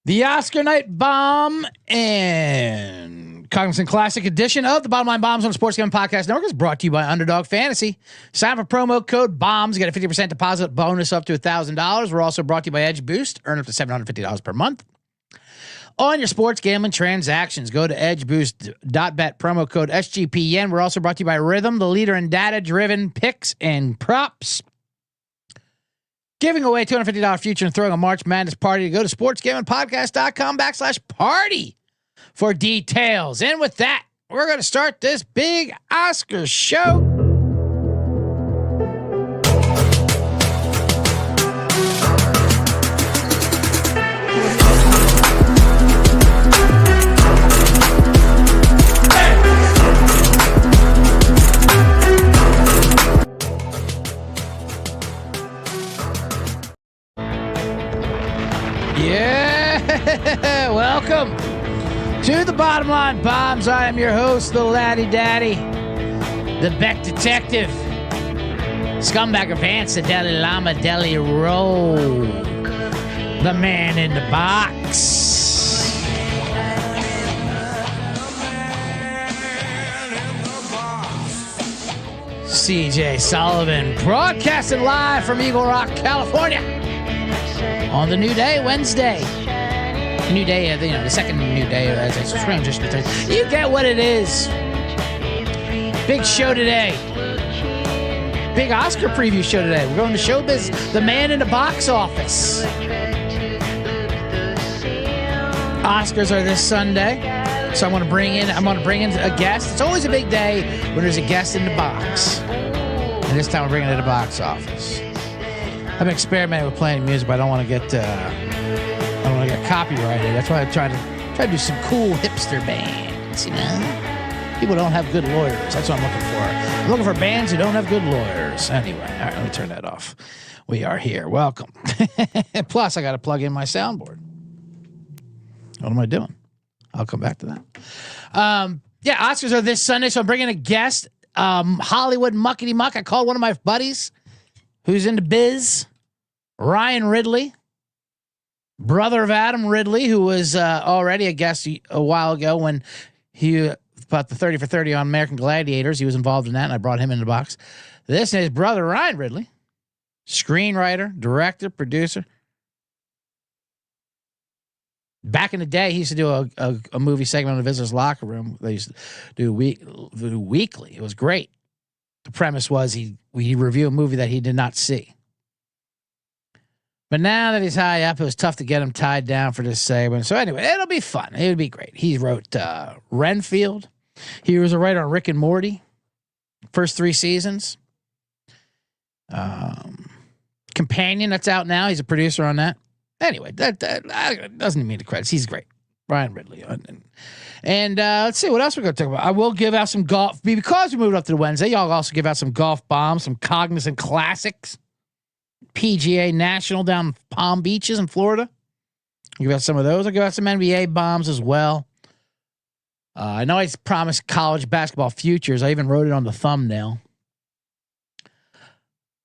The Oscar Night Bomb and Cognizant Classic edition of the Bottom Line Bombs on the Sports Gambling Podcast Network is brought to you by Underdog Fantasy. Sign up for promo code BOMBS. Get a 50% deposit bonus up to $1,000. We're also brought to you by Edge Boost. Earn up to $750 per month on your sports gambling transactions. Go to edgeboost.bet, promo code SGPN. We're also brought to you by Rhythm, the leader in data-driven picks and props. Giving away $250 future and throwing a March Madness party. Go to sportsgamblingpodcast.com/party for details. And with that, we're going to start this big Oscar show. Yeah, welcome to the Bottom Line Bombs. I am your host, the Laddie Daddy, the Bet Detective, Scumbagger Vance, the Deli Llama, Deli Roll, the Man in the Box. CJ Sullivan, broadcasting live from Eagle Rock, California, on the new day, Wednesday. New day, the second new day as a transition. You get what it is. Big show today. Big Oscar preview show today. We're going to showbiz, the Man in the Box office. Oscars are this Sunday, so I'm going to bring in a guest. It's always a big day when there's a guest in the box, and this time we're bringing it to the box office. I've been experimenting with playing music, but I don't want to get copyrighted. That's why I'm trying to do some cool hipster bands, you know? People don't have good lawyers. That's what I'm looking for. I'm looking for bands who don't have good lawyers. Anyway, all right, let me turn that off. We are here. Welcome. Plus, I got to plug in my soundboard. What am I doing? I'll come back to that. Oscars are this Sunday, so I'm bringing a guest. Hollywood muckety muck. I called one of my buddies who's into biz, Ryan Ridley, brother of Adam Ridley, who was already a guest a while ago when he, about the 30 for 30 on American Gladiators. He was involved in that, and I brought him in the box. This is his brother, Ryan Ridley, screenwriter, director, producer. Back in the day, he used to do a movie segment on the Visitor's Locker Room. They used to do weekly. It was great. The premise was he review a movie that he did not see. But now that he's high up, it was tough to get him tied down for this segment. So anyway, it'll be fun. It would be great. He wrote Renfield. He was a writer on Rick and Morty, first 3 seasons. Companion, that's out now. He's a producer on that. Anyway, that doesn't mean the credits. He's great. Ryan Ridley. And let's see what else we're going to talk about. I will give out some golf. Because we moved up to the Wednesday, y'all also give out some golf bombs, some Cognizant Classics. PGA National down in Palm Beaches in Florida. I'll give out some of those. I'll give out some NBA bombs as well. I know I promised college basketball futures. I even wrote it on the thumbnail.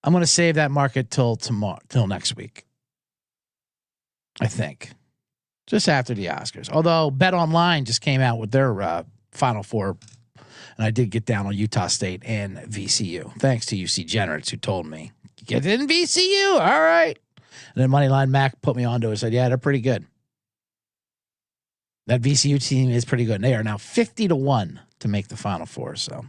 I'm going to save that market till next week, I think. Just after the Oscars. Although Bet Online just came out with their Final Four, and I did get down on Utah State and VCU. Thanks to UC Generates who told me. Get in VCU. All right. And then Moneyline Mac put me onto it and said, yeah, they're pretty good. That VCU team is pretty good. And they are now 50-1 to make the Final Four. So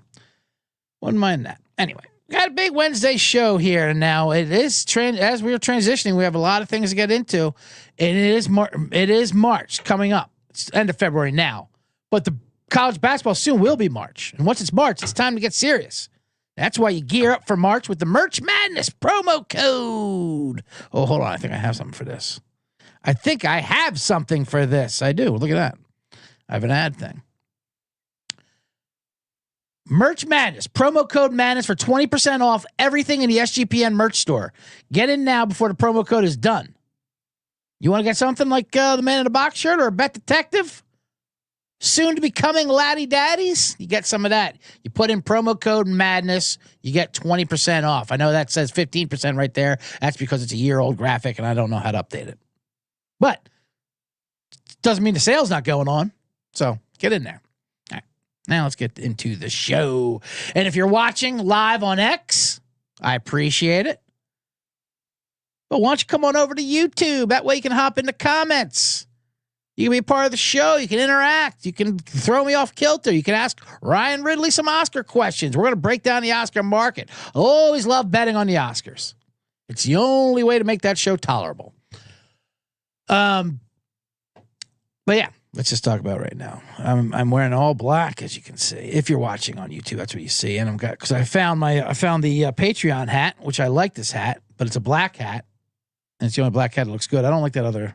wouldn't mind that. Anyway, got a big Wednesday show here. And now it is as we are transitioning, we have a lot of things to get into. And it is March coming up. It's end of February now. But the college basketball soon will be March. And once it's March, it's time to get serious. That's why you gear up for March with the Merch Madness promo code. Oh, hold on. I think I have something for this. I do. Look at that. I have an ad thing. Merch Madness. Promo code Madness for 20% off everything in the SGPN merch store. Get in now before the promo code is done. You want to get something like the Man in the Box shirt or a Bet Detective? Soon to be coming Laddie Daddies, you get some of that. You put in promo code Madness, you get 20% off. I know that says 15% right there. That's because it's a year-old graphic, and I don't know how to update it. But Doesn't mean the sale's not going on. So get in there. All right. Now let's get into the show. And if you're watching live on X, I appreciate it. But why don't you come on over to YouTube? That way you can hop in the comments. You can be a part of the show. You can interact. You can throw me off kilter. You can ask Ryan Ridley some Oscar questions. We're going to break down the Oscar market. I always love betting on the Oscars. It's the only way to make that show tolerable. But yeah, let's just talk about it right now. I'm wearing all black, as you can see. If you're watching on YouTube, that's what you see. And because I found the Patreon hat, which I like this hat, but it's a black hat. And it's the only black hat that looks good. I don't like that other,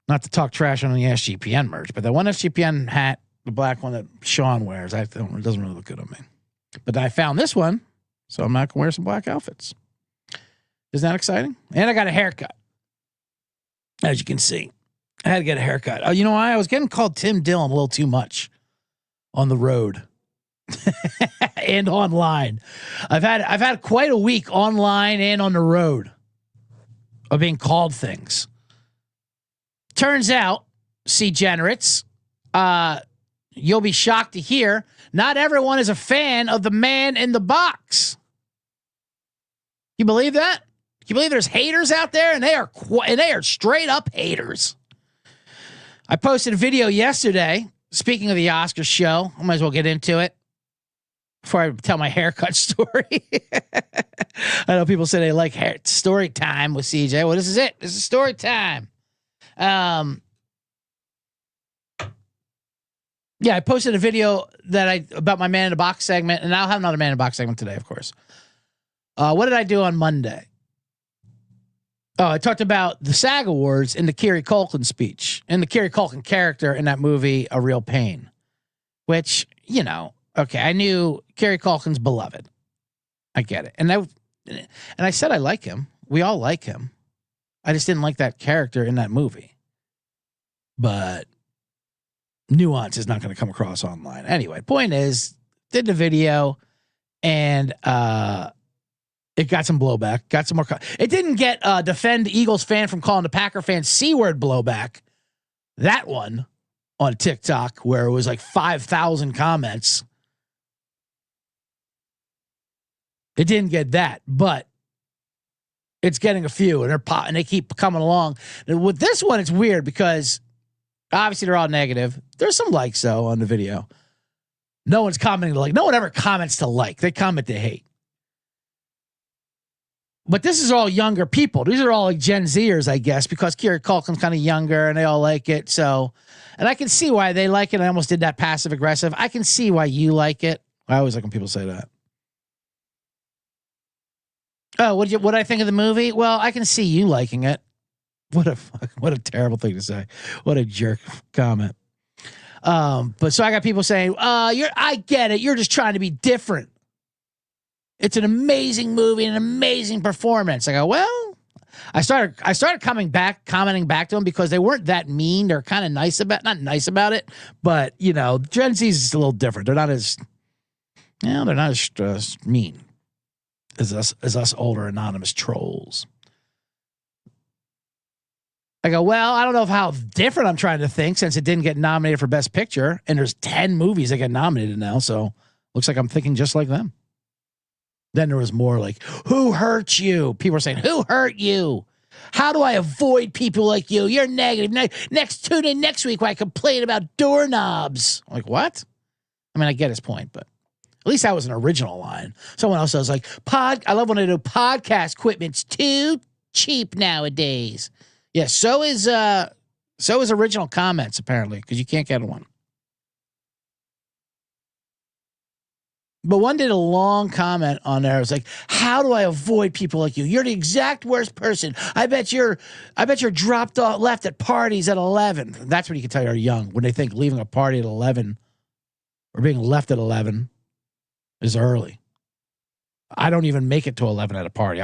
not to talk trash on the SGPN merch, but that one SGPN hat, the black one that Sean wears, it doesn't really look good on me. But I found this one, so I'm not going to wear some black outfits. Isn't that exciting? And I got a haircut. As you can see, I had to get a haircut. Oh, you know why? I was getting called Tim Dillon a little too much on the road and online. I've had quite a week online and on the road of being called things. Turns out, C-generates, you'll be shocked to hear, not everyone is a fan of the man in the box. You believe that? You believe there's haters out there, and they are straight up haters. I posted a video yesterday. Speaking of the Oscar show, I might as well get into it before I tell my haircut story. I know people say they like story time with CJ. Well, this is it. This is story time. Yeah, I posted a video about my man in the box segment, and I'll have another man in the box segment today, of course. What did I do on Monday? Oh, I talked about the SAG Awards in the Kieran Culkin speech, and the Kieran Culkin character in that movie, A Real Pain, which, okay, I knew Kieran Culkin's beloved. I get it. And I said I like him. We all like him. I just didn't like that character in that movie. But nuance is not going to come across online. Anyway, point is, did the video, and it got some blowback, got some more. It didn't get defend Eagles fan from calling the Packer fan C-word blowback. That one on TikTok, where it was like 5,000 comments. It didn't get that, but it's getting a few, and they keep coming along. And with this one, it's weird because obviously they're all negative. There's some likes though on the video. No one's commenting to like. No one ever comments to like. They comment to hate. But this is all younger people. These are all like Gen Zers, I guess, because Kieran Culkin's kind of younger and they all like it. So, and I can see why they like it. I almost did that passive aggressive. I can see why you like it. I always like when people say that. Oh, what I think of the movie? Well, I can see you liking it. What a terrible thing to say. What a jerk comment. But so I got people saying, I get it. You're just trying to be different. It's an amazing movie and an amazing performance. I go, well, I started commenting back to them because they weren't that mean. They're kind of not nice about it, but Gen Z is a little different. They're not as mean as us older anonymous trolls. I go, well, I don't know how different I'm trying to think since it didn't get nominated for Best Picture, and there's 10 movies that get nominated now, so looks like I'm thinking just like them. Then there was more like, who hurt you? People were saying, who hurt you? How do I avoid people like you? You're negative. Tune in next week when I complain about doorknobs. I'm like, what? I mean, I get his point, but at least that was an original line. Someone else was like, I love when they do podcast equipment's too cheap nowadays. Yeah, so is original comments, apparently, because you can't get one. But one did a long comment on there. It was like, how do I avoid people like you? You're the exact worst person. I bet you're dropped off, left at parties at 11. That's when you can tell you're young, when they think leaving a party at 11 or being left at 11 is early. I don't even make it to 11 at a party.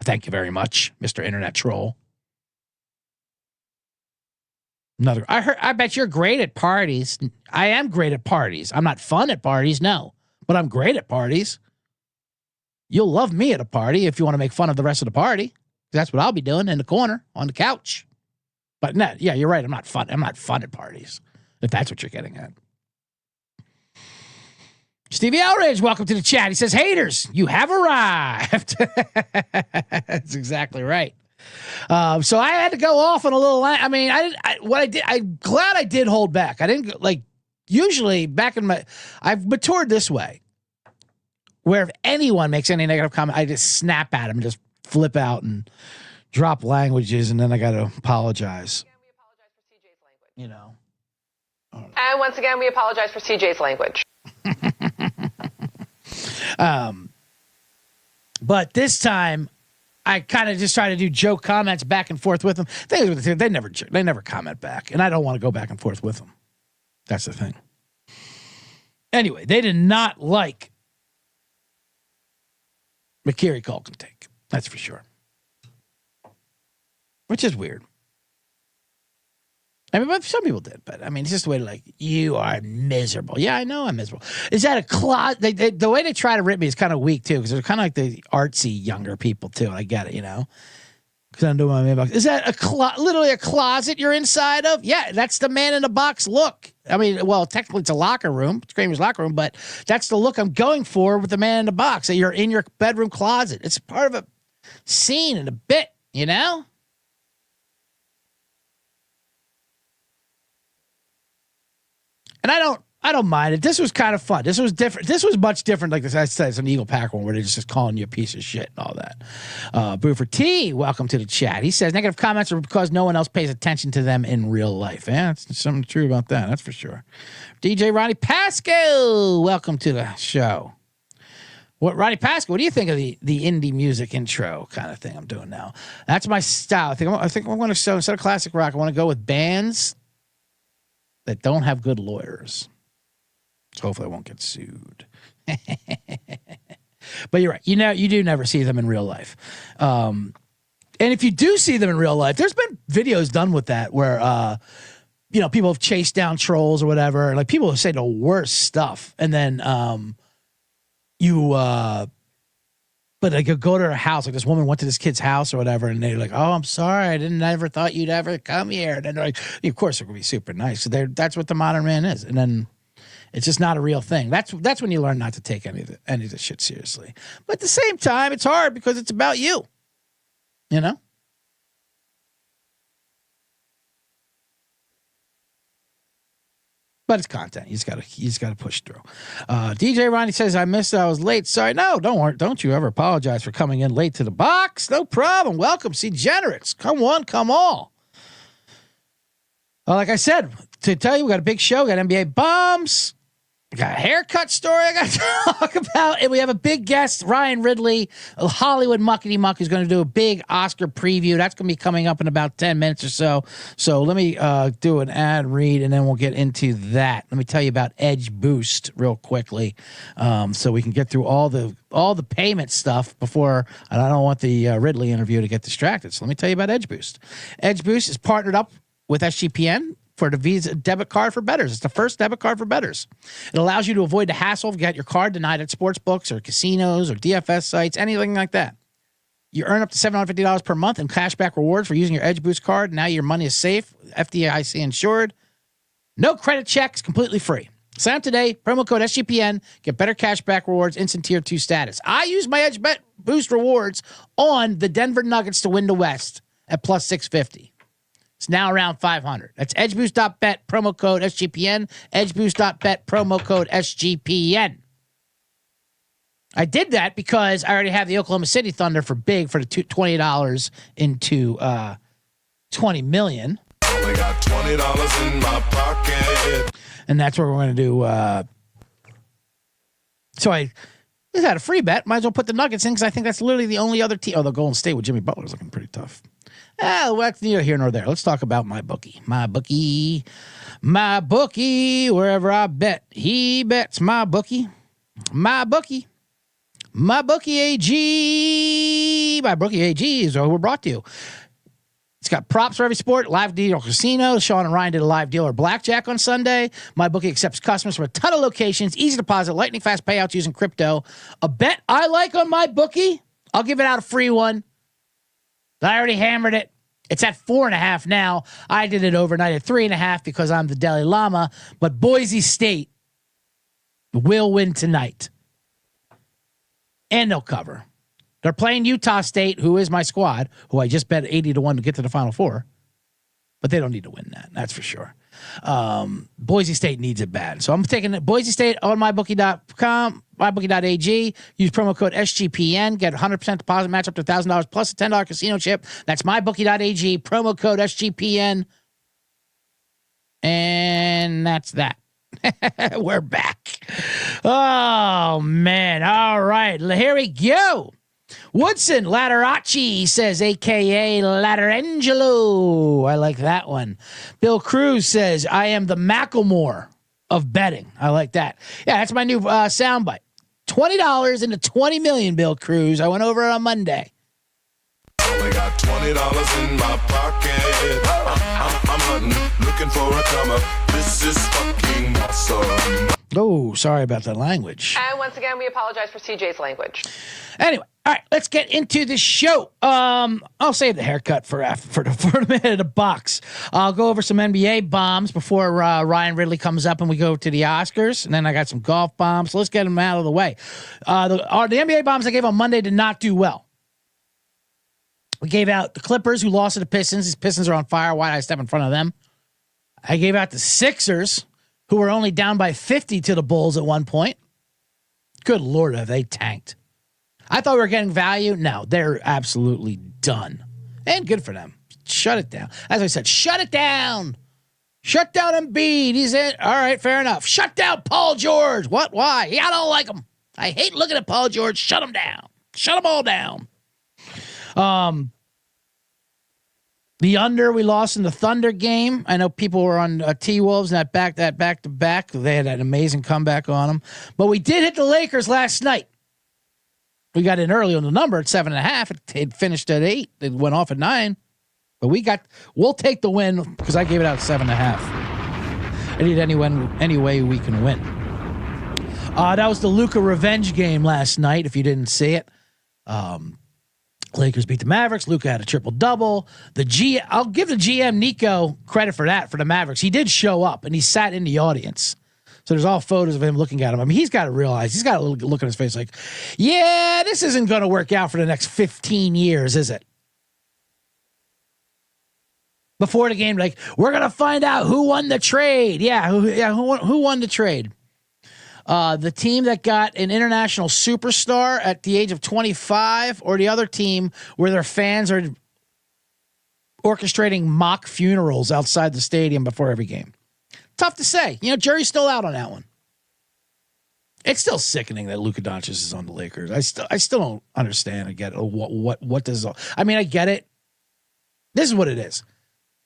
Thank you very much, Mr. Internet Troll. I bet you're great at parties. I am great at parties. I'm not fun at parties, no. But I'm great at parties. You'll love me at a party if you want to make fun of the rest of the party. That's what I'll be doing in the corner on the couch. But no, yeah, you're right. I'm not fun at parties, if that's what you're getting at. Stevie Outrage, welcome to the chat. He says, haters, you have arrived. That's exactly right. So I had to go off on a little. I mean, I'm glad I did hold back. I didn't like. Usually, I've matured this way, where if anyone makes any negative comment, I just snap at them, just flip out and drop languages, and then I got to apologize. You know. And once again, we apologize for CJ's language. But this time, I kind of just try to do joke comments back and forth with them. They never comment back, and I don't want to go back and forth with them. That's the thing. Anyway, they did not like McCary Culkin take. That's for sure. Which is weird. I mean, but some people did, but I mean, it's just the way to like, you are miserable. Yeah, I know I'm miserable. Is that a closet? The way they try to rip me is kind of weak too, because they're kind of like the artsy younger people too. And I get it, you know, because I'm doing my mailbox. Is that literally a closet you're inside of? Yeah, that's the man in the box look. I mean, well, technically it's a locker room, it's Kramer's locker room, but that's the look I'm going for with the man in the box. That you're in your bedroom closet. It's part of a scene and a bit, you know. And I don't mind it. This was kind of fun. This was different. This was much different. Like I said, it's an Eagle Pack one where they're just calling you a piece of shit and all that. Boofer T, welcome to the chat. He says negative comments are because no one else pays attention to them in real life. Yeah, it's something true about that. That's for sure. DJ Ronnie Pasco, welcome to the show. Ronnie Pasco, what do you think of the indie music intro kind of thing I'm doing now? That's my style. I think I'm going to show, instead of classic rock, I want to go with bands that don't have good lawyers. So hopefully I won't get sued. But you're right. You know, you do never see them in real life. And if you do see them in real life, there's been videos done with that where, you know, people have chased down trolls or whatever. And like people say the worst stuff. And then but like you go to her house, like this woman went to this kid's house or whatever, and they're like, "Oh, I'm sorry, I never thought you'd ever come here." And then they're like, of course, they're gonna be super nice. So that's what the modern man is, and then it's just not a real thing. That's when you learn not to take any of the shit seriously. But at the same time, it's hard because it's about you, you know. But it's content. You just gotta push through. DJ Ronnie says, I missed it. I was late. Sorry. No, don't worry. Don't you ever apologize for coming in late to the box. No problem. Welcome. See, generates. Come one, come all. Like I said, to tell you, we got a big show. We got NBA bombs. We got a haircut story I got to talk about. And we have a big guest, Ryan Ridley, a Hollywood muckety muck, who's going to do a big Oscar preview. That's going to be coming up in about 10 minutes or so. So let me do an ad read, and then we'll get into that. Let me tell you about Edge Boost real quickly, so we can get through all the payment stuff before, and I don't want the Ridley interview to get distracted. So let me tell you about Edge Boost. Edge Boost is partnered up with SGPN for the Visa debit card for bettors. It's the first debit card for bettors. It allows you to avoid the hassle of getting your card denied at sports books or casinos or DFS sites, anything like that. You earn up to $750 per month in cashback rewards for using your Edge Boost card. Now your money is safe, FDIC insured. No credit checks, completely free. Sign up today, promo code SGPN, get better cashback rewards, instant tier 2 status. I use my Edge Boost rewards on the Denver Nuggets to win the West at plus 650. It's now around 500. That's edgeboost.bet, promo code SGPN. Edgeboost.bet, promo code SGPN. I did that because I already have the Oklahoma City Thunder for the $20 into $20 million. I got $20 in my pocket. And that's what we're going to do. So I just had a free bet. Might as well put the Nuggets in because I think that's literally the only other team. Oh, the Golden State with Jimmy Butler is looking pretty tough. Well, that's neither here nor there. Let's talk about my bookie. My bookie, wherever I bet, he bets. My bookie, AG. My bookie AG is what we're brought to you. It's got props for every sport, live deal or casino. Sean and Ryan did a live deal or blackjack on Sunday. My bookie accepts customers from a ton of locations, easy deposit, lightning fast payouts using crypto. A bet I like on my bookie, I'll give it out a free one. I already hammered it. It's at 4.5 now. I did it overnight at 3.5 because I'm the Dalai Lama. But Boise State will win tonight. And they'll cover. They're playing Utah State, who is my squad, who I just bet 80-1 to get to the Final Four. But they don't need to win that. That's for sure. Boise State needs it bad. So I'm taking Boise State on mybookie.com, mybookie.ag. Use promo code SGPN. Get 100% deposit match up to $1,000 plus a $10 casino chip. That's mybookie.ag. Promo code SGPN. And that's that. We're back. Oh, man. All right. Here we go. Woodson Latteracci says, a.k.a. Latterangelo. I like that one. Bill Cruz says, I am the Macklemore of betting. I like that. Yeah, that's my new soundbite. $20 into $20 million, Bill Cruz. I went over it on Monday. Only got $20 in my pocket. I'm hunting, looking for a come up. This is fucking awesome. Oh, sorry about that language. And once again, we apologize for CJ's language. Anyway, all right, let's get into the show. I'll save the haircut for a minute of the box. I'll go over some NBA bombs before Ryan Ridley comes up and we go to the Oscars. And then I got some golf bombs. So let's get them out of the way. The NBA bombs I gave on Monday did not do well. We gave out the Clippers, who lost to the Pistons. These Pistons are on fire. Why did I step in front of them? I gave out the Sixers, who were only down by 50 to the Bulls at one point. Good Lord, have they tanked. I thought we were getting value. No, they're absolutely done. And good for them. Shut it down. As I said, shut it down. Shut down Embiid. He's in. All right, fair enough. Shut down Paul George. What? Why? Yeah, I don't like him. I hate looking at Paul George. Shut him down. Shut them all down. The under, we lost in the Thunder game. I know people were on T-Wolves and that back-to-back. They had an amazing comeback on them. But we did hit the Lakers last night. We got in early on the number at 7.5. It finished at 8. It went off at 9. But we'll take the win because I gave it out 7.5. I need any way we can win. That was the Luka revenge game last night, if you didn't see it. Lakers beat the Mavericks. Luka had a triple-double. I'll give the GM Nico credit for that, for the Mavericks. He did show up, and he sat in the audience. So there's all photos of him looking at him. I mean, he's got to realize, he's got a look on his face like, yeah, this isn't going to work out for the next 15 years, is it? Before the game, like, we're going to find out who won the trade. Who won the trade? The team that got an international superstar at the age of 25, or the other team where their fans are orchestrating mock funerals outside the stadium before every game. Tough to say. Jury's still out on that one. It's still sickening that Luka Doncic is on the Lakers. I still don't understand. I get what does. I mean, I get it. This is what it is.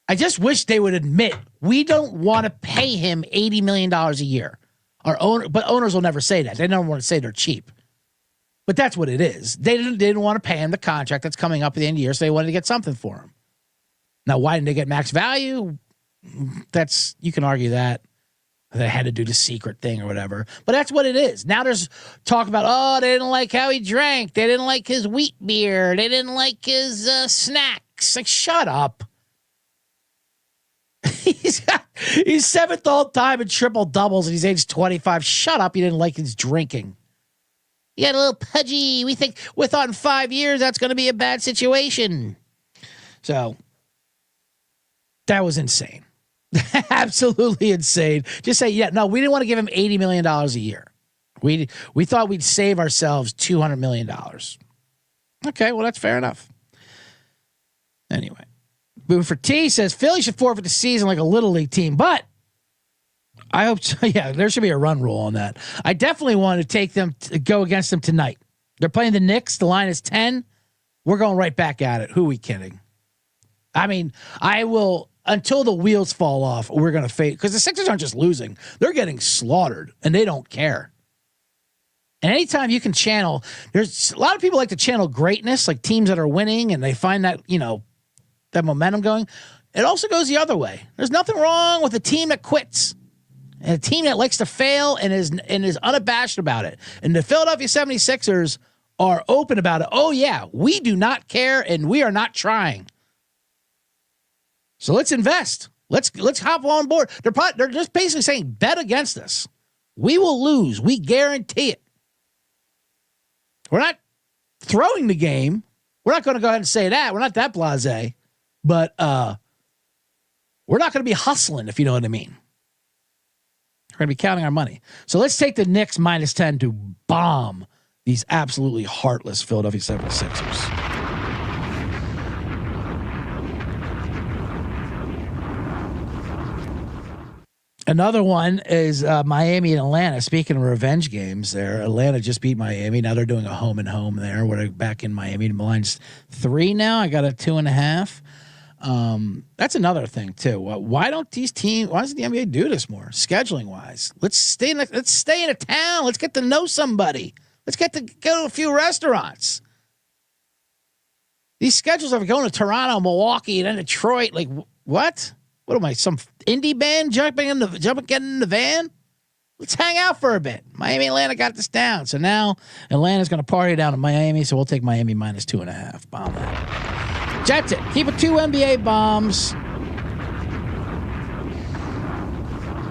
I just wish they would admit we don't want to pay him $80 million a year. But owners will never say that. They never want to say they're cheap. But that's what it is. They didn't want to pay him the contract that's coming up at the end of the year, so they wanted to get something for him. Now, why didn't they get max value? You can argue that. They had to do the secret thing or whatever. But that's what it is. Now there's talk about, they didn't like how he drank. They didn't like his wheat beer. They didn't like his snacks. Like, shut up. He's 7th all time in triple doubles and he's age 25. Shut up. You didn't like his drinking. You got a little pudgy. We thought in 5 years that's going to be a bad situation. So that was insane. Absolutely insane. Just say, we didn't want to give him $80 million a year. We thought we'd save ourselves $200 million. Okay, well, that's fair enough. Anyway. Moving for T says Philly should forfeit the season like a little league team, but I hope so. Yeah, there should be a run rule on that. I definitely want to take them to go against them tonight. They're playing the Knicks. The line is 10. We're going right back at it. Who are we kidding? I mean, I will until the wheels fall off. We're going to fade because the Sixers aren't just losing; they're getting slaughtered, and they don't care. And anytime you can channel, there's a lot of people like to channel greatness, like teams that are winning, and they find that that momentum going. It also goes the other way. There's nothing wrong with a team that quits and a team that likes to fail and is unabashed about it. And the Philadelphia 76ers are open about it. Oh yeah, we do not care and we are not trying. So let's invest. Let's hop on board. They're just basically saying bet against us. We will lose. We guarantee it. We're not throwing the game. We're not going to go ahead and say that. We're not that blasé. But we're not going to be hustling, if you know what I mean. We're going to be counting our money. So let's take the Knicks -10 to bomb these absolutely heartless Philadelphia 76ers. Another one is Miami and Atlanta. Speaking of revenge games there, Atlanta just beat Miami. Now they're doing a home and home there. We're back in Miami. The line's 3 now. I got a 2.5. That's another thing too. Why doesn't the NBA do this more scheduling wise? Let's stay in a town. Let's get to know somebody. Let's go to a few restaurants. These schedules are going to Toronto, Milwaukee, and then Detroit. Like what? What am I? Some indie band getting in the van? Let's hang out for a bit. Miami, Atlanta got this down. So now Atlanta's going to party down in Miami. So we'll take Miami -2.5. Bomb that. That's it. Keep it 2 NBA bombs.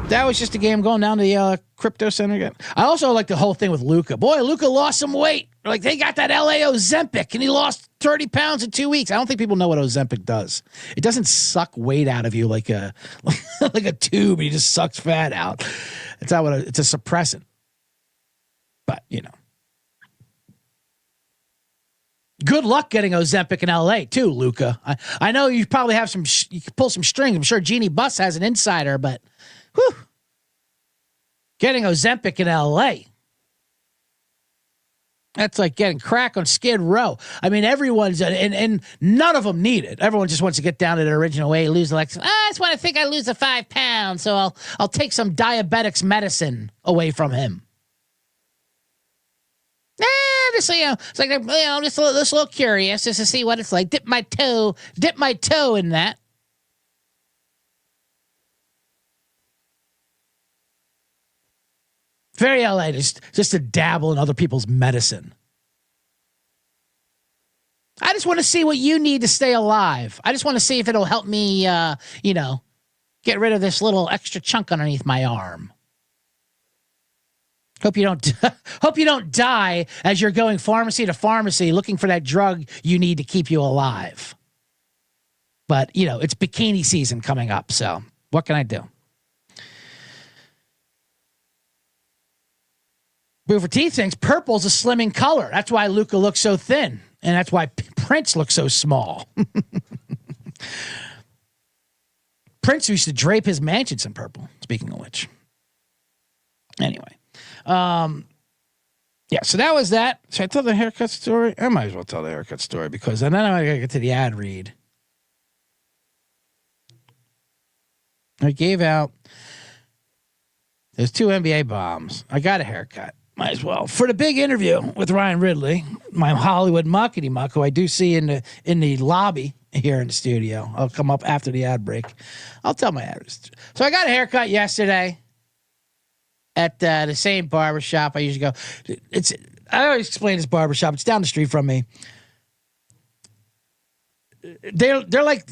That was just a game going down to the crypto center again. I also like the whole thing with Luka. Boy, Luka lost some weight. Like they got that LA Ozempic, and he lost 30 pounds in 2 weeks. I don't think people know what Ozempic does. It doesn't suck weight out of you like a like a tube. And he just sucks fat out. It's not what it's a suppressant. But you know, good luck getting Ozempic in LA too, Luka. I know you probably have you can pull some strings. I'm sure Jeannie Buss has an insider, but whew, getting Ozempic in LA. That's like getting crack on Skid Row. I mean, everyone's and none of them need it. Everyone just wants to get down to their original weight, lose I just want to think I lose 5 pounds, so I'll take some diabetic's medicine away from him. Just it's like just a little curious, just to see what it's like. Dip my toe in that. Very LA, just to dabble in other people's medicine. I just want to see what you need to stay alive. I just want to see if it'll help me, get rid of this little extra chunk underneath my arm. Hope you don't die as you're going pharmacy to pharmacy looking for that drug you need to keep you alive. But, it's bikini season coming up, so what can I do? Boofer T thinks purple's a slimming color. That's why Luka looks so thin, and that's why Prince looks so small. Prince used to drape his mansions in purple, speaking of which. Anyway. So that was that. Should I tell the haircut story? I might as well tell the haircut story because then I gotta get to the ad read. I gave out there's 2 NBA bombs. I got a haircut. Might as well. For the big interview with Ryan Ridley, my Hollywood muckety muck, who I do see in the lobby here in the studio. I'll come up after the ad break. I'll tell my address. So I got a haircut yesterday at the same barbershop I usually go. I always explain this barbershop. It's down the street from me. They're not like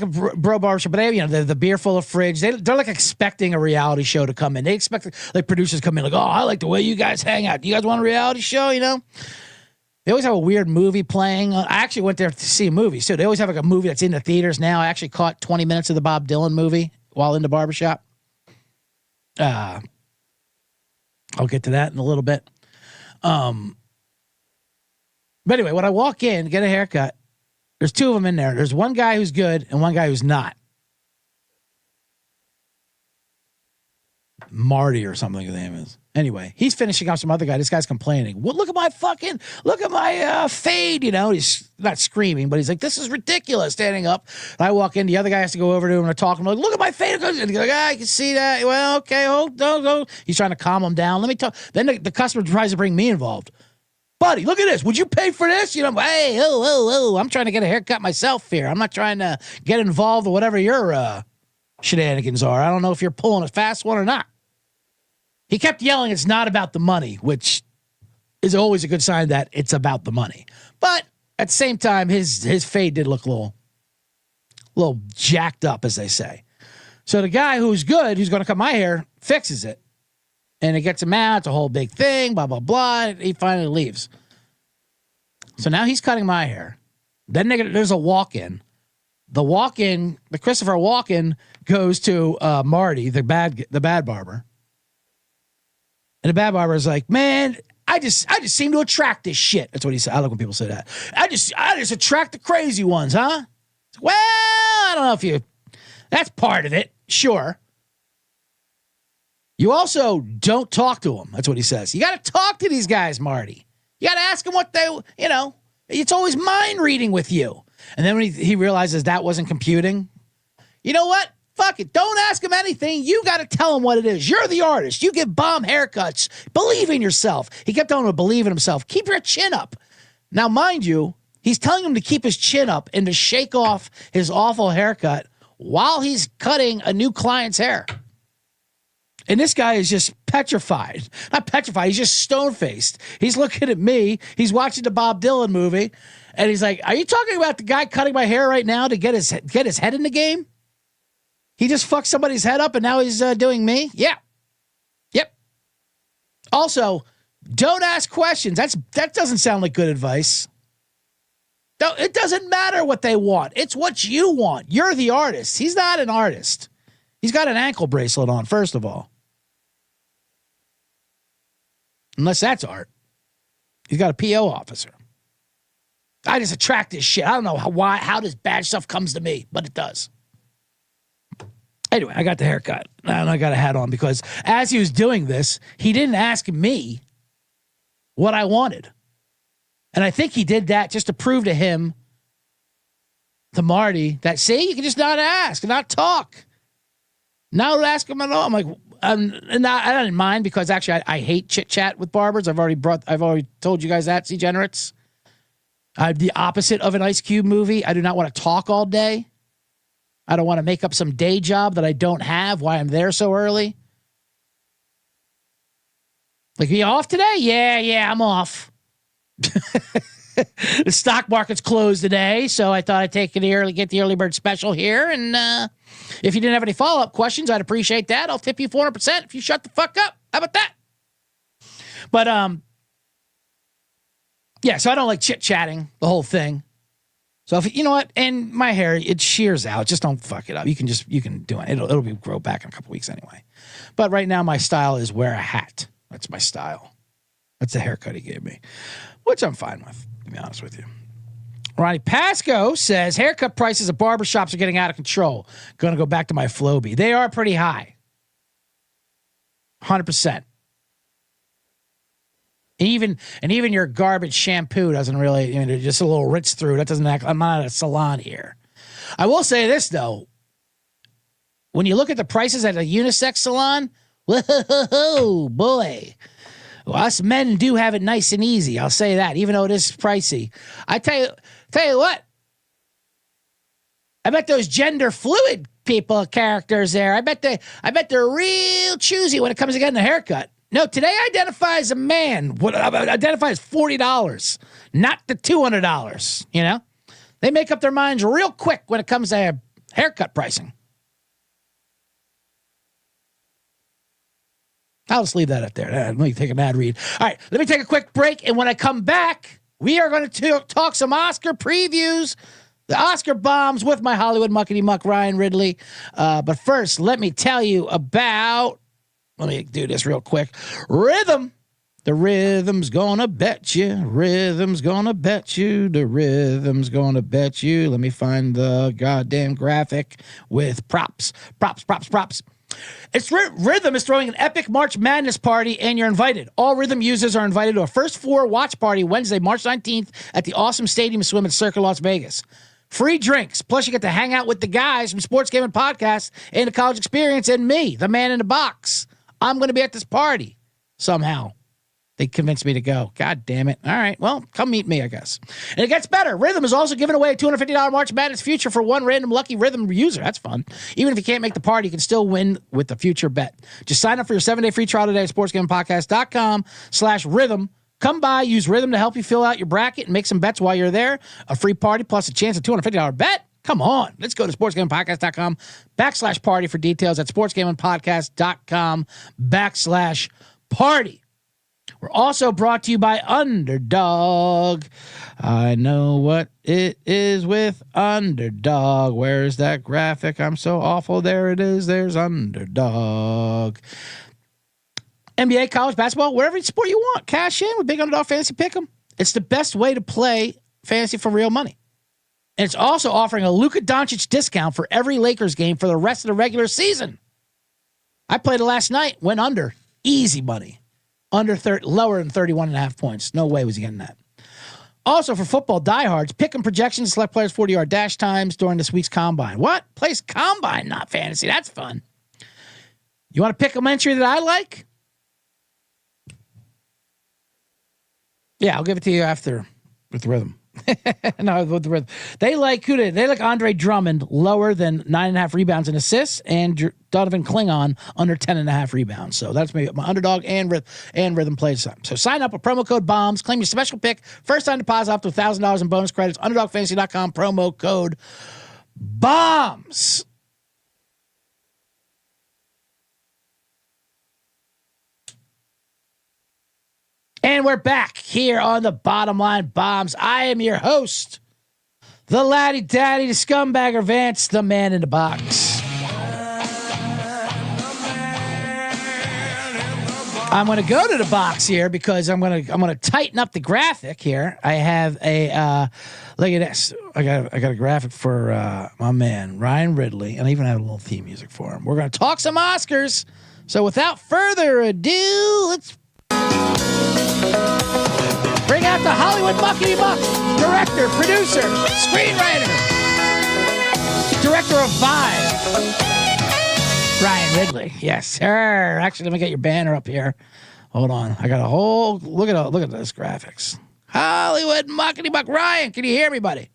a bro barbershop, but they have, the beer full of fridge. They're like expecting a reality show to come in. They expect like producers come in like, oh, I like the way you guys hang out. Do you guys want a reality show? They always have a weird movie playing. I actually went there to see a movie. So they always have like a movie that's in the theaters now. I actually caught 20 minutes of the Bob Dylan movie while in the barbershop. I'll get to that in a little bit. But anyway, when I walk in, get a haircut, there's 2 of them in there. There's one guy who's good and one guy who's not. Marty or something his name is. Anyway, he's finishing up some other guy. This guy's complaining. Well, look at my fade. He's not screaming, but he's like, this is ridiculous, standing up. And I walk in. The other guy has to go over to him and talk to him. Like, look at my fade. And he's like, I can see that. Well, okay, don't. He's trying to calm him down. Let me talk. Then the customer tries to bring me involved. Buddy, look at this. Would you pay for this? Hey, I'm trying to get a haircut myself here. I'm not trying to get involved with whatever your shenanigans are. I don't know if you're pulling a fast one or not. He kept yelling, it's not about the money, which is always a good sign that it's about the money. But at the same time, his fade did look a a little jacked up, as they say. So the guy who's good, who's going to cut my hair, fixes it. And it gets him out. It's a whole big thing, blah, blah, blah. He finally leaves. So now he's cutting my hair. Then there's a walk-in. The Christopher walk-in goes to Marty, the bad barber. And the bad barber is like, man, I just seem to attract this shit. That's what he said. I like when people say that. I just attract the crazy ones, huh? Well, I don't know if you... That's part of it. Sure. You also don't talk to them. That's what he says. You got to talk to these guys, Marty. You got to ask them what they, it's always mind reading with you. And then when he realizes that wasn't computing, you know what? Fuck it. Don't ask him anything. You got to tell him what it is. You're the artist. You give bomb haircuts. Believe in yourself. He kept telling him to believe in himself. Keep your chin up. Now, mind you, he's telling him to keep his chin up and to shake off his awful haircut while he's cutting a new client's hair. And this guy is just petrified. Not petrified, he's just stone-faced. He's looking at me. He's watching the Bob Dylan movie. And he's like, are you talking about the guy cutting my hair right now to get his head in the game? He just fucked somebody's head up and now he's doing me? Yeah. Yep. Also, don't ask questions. That doesn't sound like good advice. No, it doesn't matter what they want. It's what you want. You're the artist. He's not an artist. He's got an ankle bracelet on, first of all. Unless that's art. He's got a PO officer. I just attract this shit. I don't know how this bad stuff comes to me, but it does. Anyway, I got the haircut. And I got a hat on because as he was doing this, he didn't ask me what I wanted. And I think he did that just to prove to him, to Marty, that, see, you can just not ask and not talk. Not ask him at all. I'm like, and I didn't mind because actually I hate chit chat with barbers. I've already told you guys that, degenerates. I'm the opposite of an Ice Cube movie. I do not want to talk all day. I don't want to make up some day job that I don't have. Why I'm there so early? Like, you off today? Yeah, I'm off. The stock market's closed today, so I thought I'd get the early bird special here. And if you didn't have any follow-up questions, I'd appreciate that. I'll tip you 400% if you shut the fuck up. How about that? But yeah, so I don't like chit-chatting, the whole thing. So if you know what, and my hair, it shears out. Just don't fuck it up. You can do it. It'll grow back in a couple weeks anyway. But right now, my style is wear a hat. That's my style. That's the haircut he gave me, which I'm fine with, to be honest with you. Ronnie Pasco says, haircut prices at barbershops are getting out of control. Going to go back to my Flowbee. They are pretty high. 100%. Even your garbage shampoo doesn't really, just a little rinse through. That doesn't act, I'm not at a salon here. I will say this, though. When you look at the prices at a unisex salon, whoa, boy. Well, us men do have it nice and easy. I'll say that, even though it is pricey. I tell you what. I bet those gender fluid characters there. I bet they're real choosy when it comes to getting a haircut. No, today I identify as a man. What I identify as $40, not the $200. They make up their minds real quick when it comes to haircut pricing. I'll just leave that up there. Let me take an ad read. All right, let me take a quick break. And when I come back, we are going to talk some Oscar previews, the Oscar bombs with my Hollywood muckety muck, Ryan Ridley. But first, let me tell you about, let me do this real quick. Rhythm. The rhythm's gonna bet you. Rhythm's gonna bet you. The rhythm's gonna bet you. Let me find the goddamn graphic with props. It's Rhythm is throwing an epic March Madness party, and you're invited. All Rhythm users are invited to a first floor watch party Wednesday, March 19th at the awesome Stadium Swim at Circa Las Vegas. Free drinks. Plus, you get to hang out with the guys from Sports Gaming Podcast and the College Experience and me, the man in the box. I'm going to be at this party somehow. They convinced me to go. God damn it. All right. Well, come meet me, I guess. And it gets better. Rhythm is also giving away a $250 March Madness future for one random lucky Rhythm user. That's fun. Even if you can't make the party, you can still win with the future bet. Just sign up for your 7-day free trial today at sportsgamingpodcast.com/rhythm. Come by, use Rhythm to help you fill out your bracket and make some bets while you're there. A free party plus a chance at $250 bet. Come on. Let's go to sportsgamingpodcast.com/party for details. At sportsgamingpodcast.com/party. We're also brought to you by Underdog. I know what it is with Underdog. Where's that graphic? I'm so awful. There it is. There's Underdog. NBA, college basketball, wherever sport you want. Cash in with Big Underdog Fantasy Pick'em. It's the best way to play fantasy for real money. And it's also offering a Luka Doncic discount for every Lakers game for the rest of the regular season. I played it last night, went under. Easy money. Lower than 31.5 points. No way was he getting that. Also, for football diehards, pick 'em projections, select players' 40-yard dash times during this week's combine. What? Plays combine, not fantasy. That's fun. You want to pick 'em entry that I like? Yeah, I'll give it to you after with the rhythm. No, with the rhythm. They like Andre Drummond lower than 9.5 rebounds and assists, and Donovan Klingon under 10.5 rebounds. So that's my Underdog and rhythm plays time. So sign up with promo code BOMBS, claim your special pick, first time deposit up to $1,000 in bonus credits. UnderdogFantasy.com promo code BOMBS. And we're back here on the Bottom Line Bombs. I am your host, the laddie daddy, the scumbagger Vance, the man in the box. I'm going to go to the box here because I'm going to tighten up the graphic here. I have a look at this. I got a graphic for my man Ryan Ridley, and I even have a little theme music for him. We're going to talk some Oscars. So without further ado, let's bring out the Hollywood Muckety Muck, director, producer, screenwriter, director of Vibe, Ryan Ridley. Yes, sir. Actually, let me get your banner up here. Hold on. I got a whole look at those graphics. Hollywood Muckety Muck. Ryan, can you hear me, buddy?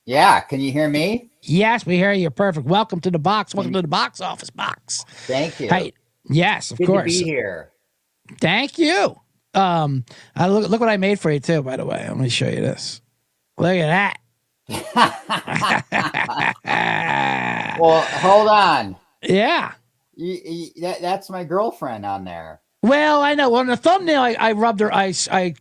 Yeah, can you hear me? Yes, we hear you. Perfect. Welcome to the box. Welcome to the box office box. Thank you. Hey, yes, of course. Good to be here. Thank you. Look what I made for you too, by the way. Let me show you this. Look at that. Well, hold on. Yeah. That's my girlfriend on there. Well, I know. Well, in the thumbnail, I rubbed her. I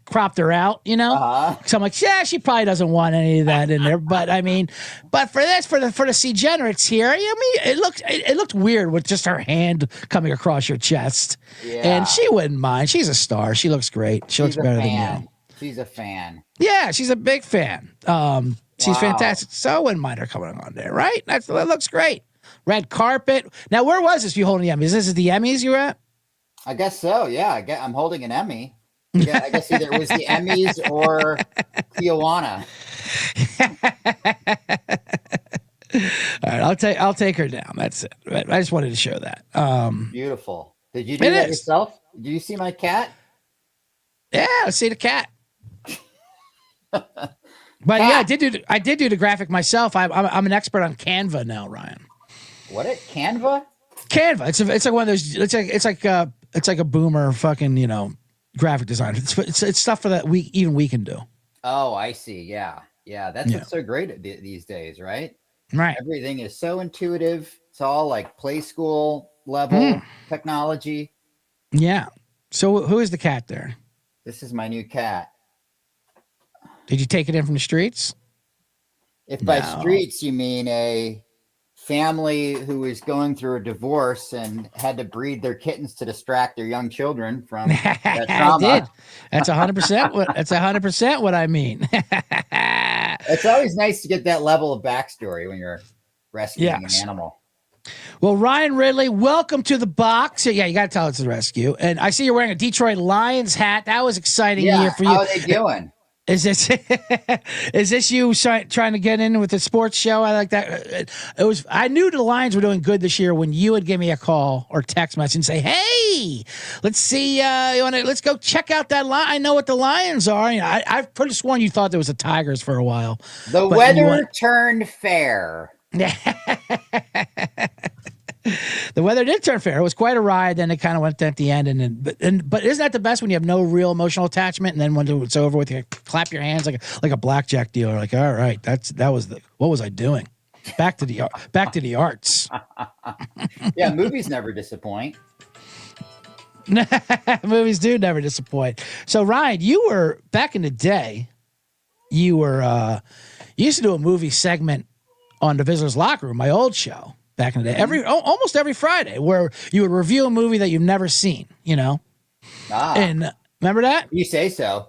cropped her out, you know. So I'm like, yeah, she probably doesn't want any of that in there. But I mean, but for this, for the degenerates here, I mean, it looked weird with just her hand coming across your chest. Yeah. And she wouldn't mind. She's a star. She looks great. She looks better than you. She's a fan. Yeah, she's a big fan. She's fantastic. So I wouldn't mind her coming on there, right? That looks great. Red carpet. Now, where was this? You holding the Emmys? This is the Emmys you were at? I guess so. Yeah, I'm holding an Emmy. I guess either it was the Emmys or Tijuana. All right, I'll take her down. That's it. I just wanted to show that. Beautiful. Did you do that yourself? Do you see my cat? Yeah, I see the cat. But yeah, I did do the graphic myself. I'm an expert on Canva now, Ryan. What? Canva? Canva. It's like one of those. It's like a boomer fucking graphic designer. It's stuff for that we can do. Oh, I see. Yeah. That's what's so great these days, right? Right. Everything is so intuitive. It's all like play school level technology. Yeah. So who is the cat there? This is my new cat. Did you take it in from the streets? If by streets you mean a family who is going through a divorce and had to breed their kittens to distract their young children from that trauma. I did. That's 100%. That's 100% what I mean. It's always nice to get that level of backstory when you're rescuing an animal. Well, Ryan Ridley, welcome to the box. Yeah, you got to tell it's the rescue. And I see you're wearing a Detroit Lions hat. That was exciting year for you. How are they doing? Is this you trying to get in with the sports show? I like that. I knew the Lions were doing good this year when you would give me a call or text message and say, "Hey, let's see, let's go check out that line. I know what the Lions are." I've pretty sworn you thought there was the Tigers for a while. The weather turned fair. The weather did turn fair. It was quite a ride. Then it kind of went at the end, but isn't that the best when you have no real emotional attachment, and then when it's over with, you clap your hands like a blackjack dealer. Like, all right, what was I doing? Back to the arts. Yeah, movies never disappoint. Movies do never disappoint. So Ryan, you were back in the day. You used to do a movie segment on the Visitors Locker Room, my old show back in the day. Almost every Friday, where you would review a movie that you've never seen. And remember that? You say so.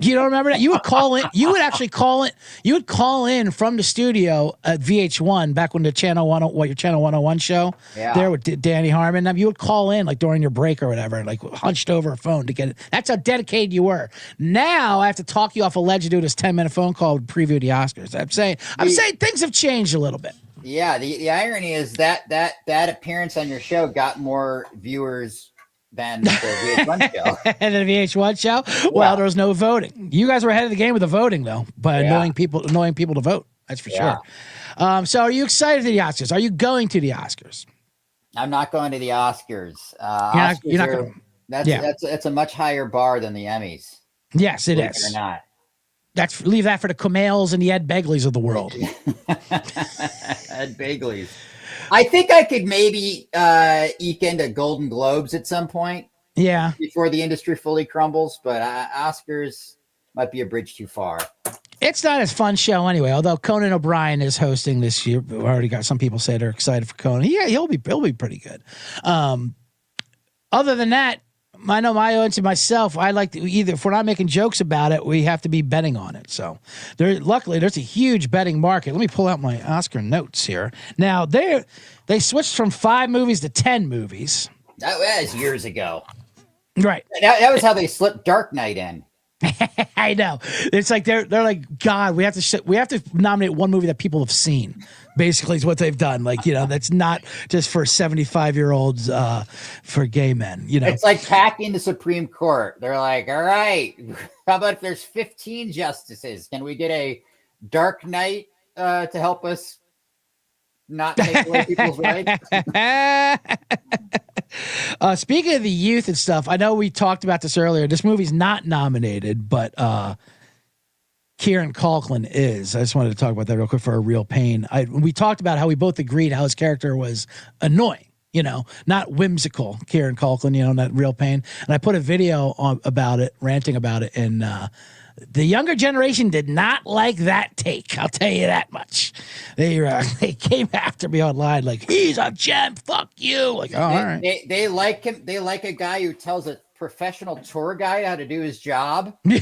You don't remember that? You would call in. You would actually call it. You would call in from the studio at VH1 back when the Channel 101 show. Yeah. There with Danny Harmon. You would call in like during your break or whatever, like hunched over a phone to get it. That's how dedicated you were. Now I have to talk you off a ledge to do this 10-minute phone call to preview the Oscars. I'm saying things have changed a little bit. Yeah. The irony is that appearance on your show got more viewers than the VH1 show. And the VH1 show? Well, there was no voting. You guys were ahead of the game with the voting, though, by annoying people to vote. That's for sure. So are you excited for the Oscars? Are you going to the Oscars? I'm not going to the Oscars. You're not going. That's a much higher bar than the Emmys. Yes, it Believe is. it or not. Leave that for the Kumails and the Ed Begleys of the world. Ed Begleys. I think I could maybe eke into Golden Globes at some point. Yeah. Before the industry fully crumbles, but Oscars might be a bridge too far. It's not as fun show anyway. Although Conan O'Brien is hosting this year, we already got some people say they're excited for Conan. Yeah, he'll be pretty good. Other than that, I know my audience and myself, I like to either, if we're not making jokes about it, we have to be betting on it. So luckily there's a huge betting market. Let me pull out my Oscar notes here. Now they switched from 5 movies to 10 movies. That was years ago. Right. That was how they slipped Dark Knight in. I know. It's like they're like, God, we have to nominate one movie that people have seen. Basically, is what they've done. Like, that's not just for 75-year-olds, for gay men. It's like packing the Supreme Court. They're like, all right, how about if there's 15 justices? Can we get a Dark Knight to help us not take away people's rights? Speaking of the youth and stuff, I know we talked about this earlier. This movie's not nominated, but Kieran Culkin is. I just wanted to talk about that real quick for a real pain. We talked about how we both agreed how his character was annoying, not whimsical. Kieran Culkin, not real pain. And I put a video about it, ranting about it, and the younger generation did not like that take. I'll tell you that much. They came after me online like, he's a gem. Fuck you. Like, all right. They like him. They like a guy who tells a professional tour guide how to do his job. They're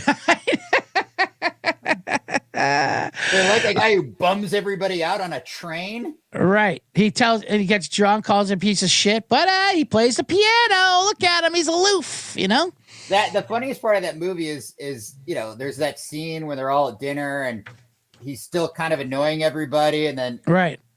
like a guy who bums everybody out on a train. Right. He gets drunk, calls him a piece of shit, but he plays the piano. Look at him. He's aloof, That the funniest part of that movie is there's that scene when they're all at dinner and he's still kind of annoying everybody, and then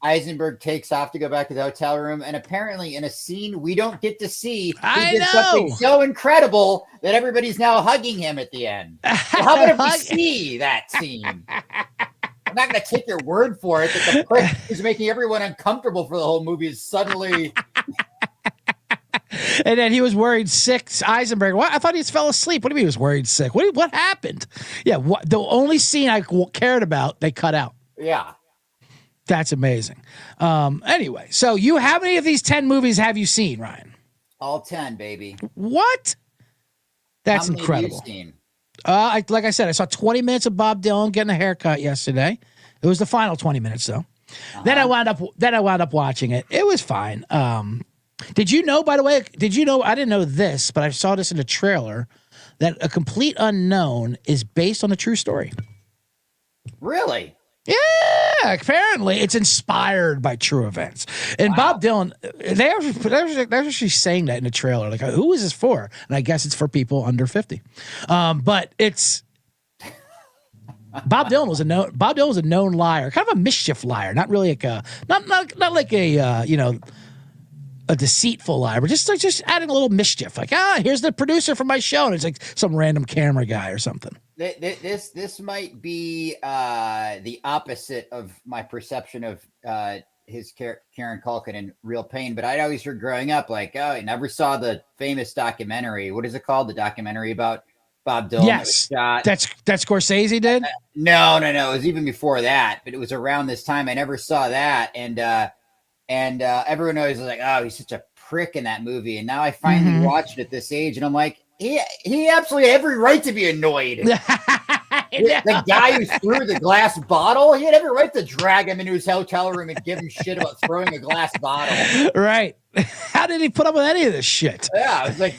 Eisenberg takes off to go back to the hotel room, and apparently in a scene we don't get to see, he did something so incredible that everybody's now hugging him at the end. Well, how about if we see that scene? I'm not going to take your word for it that the prick who's making everyone uncomfortable for the whole movie is suddenly. And then he was worried sick. Eisenberg. What? I thought he just fell asleep. What do you mean he was worried sick? What happened? Yeah. The only scene I cared about, they cut out. Yeah. That's amazing. Anyway, so how many of these 10 movies have you seen, Ryan? All 10, baby. What? That's how many incredible. Have you seen? Like I said, I saw 20 minutes of Bob Dylan getting a haircut yesterday. It was the final 20 minutes though. Then I wound up watching it. It was fine. Did you know, by the way, I didn't know this, but I saw this in the trailer, that A Complete Unknown is based on a true story. Really? Yeah, apparently it's inspired by true events. And Bob Dylan, they're actually saying that in the trailer. Like, who is this for? And I guess it's for people under 50. But it's Bob Dylan was a known liar, kind of a mischief liar, not really like not like a deceitful liar, but just adding a little mischief. Like, here's the producer for my show, and it's like some random camera guy or something. This might be the opposite of my perception of his Karen Culkin in Real Pain, but I'd always heard growing up, like, I never saw the famous documentary. What is it called? The documentary about Bob Dylan. Yes, that Scorsese did. No. It was even before that, but it was around this time. I never saw that, and everyone always was like, "Oh, he's such a prick in that movie." And now I finally watched it at this age, and I'm like, he absolutely had every right to be annoyed. The guy who threw the glass bottle, he had every right to drag him into his hotel room and give him shit about throwing a glass bottle. Right. How did he put up with any of this shit? Yeah, I was like,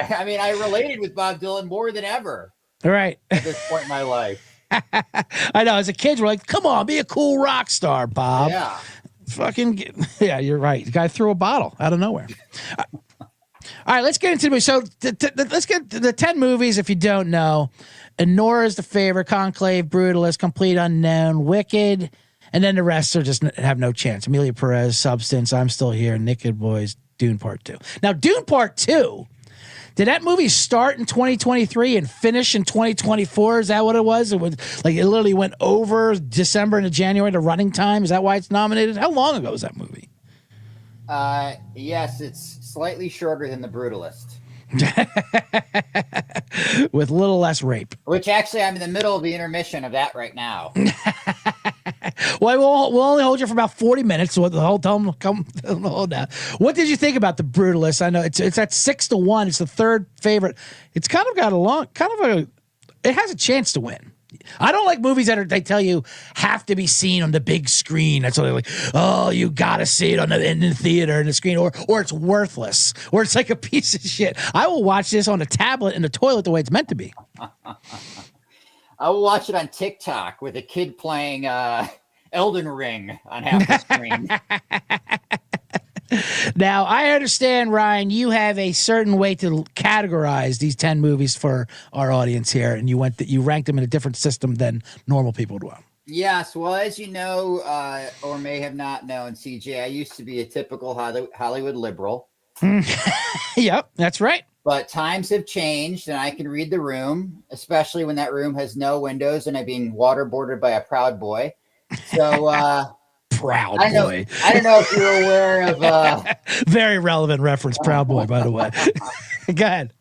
I mean, I related with Bob Dylan more than ever. Right. At this point in my life. I know. As a kid, we're like, come on, be a cool rock star, Bob. Yeah. Yeah, you're right. The guy threw a bottle out of nowhere. All right, let's get into the movie. So let's get to the 10 movies if you don't know. Nora's the favorite, Conclave, Brutalist, Complete Unknown, Wicked, and then the rest are just have no chance. Amelia Perez, Substance, I'm Still Here, Naked Boys, Dune Part 2. Now, Dune Part 2, did that movie start in 2023 and finish in 2024? Is that what it was? It literally went over December into January to running time. Is that why it's nominated? How long ago was that movie? Yes, it's slightly shorter than The Brutalist. With a little less rape. Which actually, I'm in the middle of the intermission of that right now. Well, we'll only hold you for about 40 minutes. So the whole time come hold down. What did you think about The Brutalist? I know it's at 6-1. It's the third favorite. It's kind of got it has a chance to win. I don't like movies they tell you have to be seen on the big screen. That's what they're like, oh, you got to see it in the theater in the screen, or it's worthless, or it's like a piece of shit. I will watch this on a tablet in the toilet the way it's meant to be. I will watch it on TikTok with a kid playing Elden Ring on half the screen. Now, I understand, Ryan, you have a certain way to categorize these 10 movies for our audience here, and you ranked them in a different system than normal people do. Yes, well, as you know, or may have not known, CJ, I used to be a typical Hollywood liberal. Yep, that's right. But times have changed, and I can read the room, especially when that room has no windows and I'm being waterboarded by a proud boy. So, Proud Boy. I don't know if you're aware of very relevant reference, Proud Boy, by the way. Go ahead.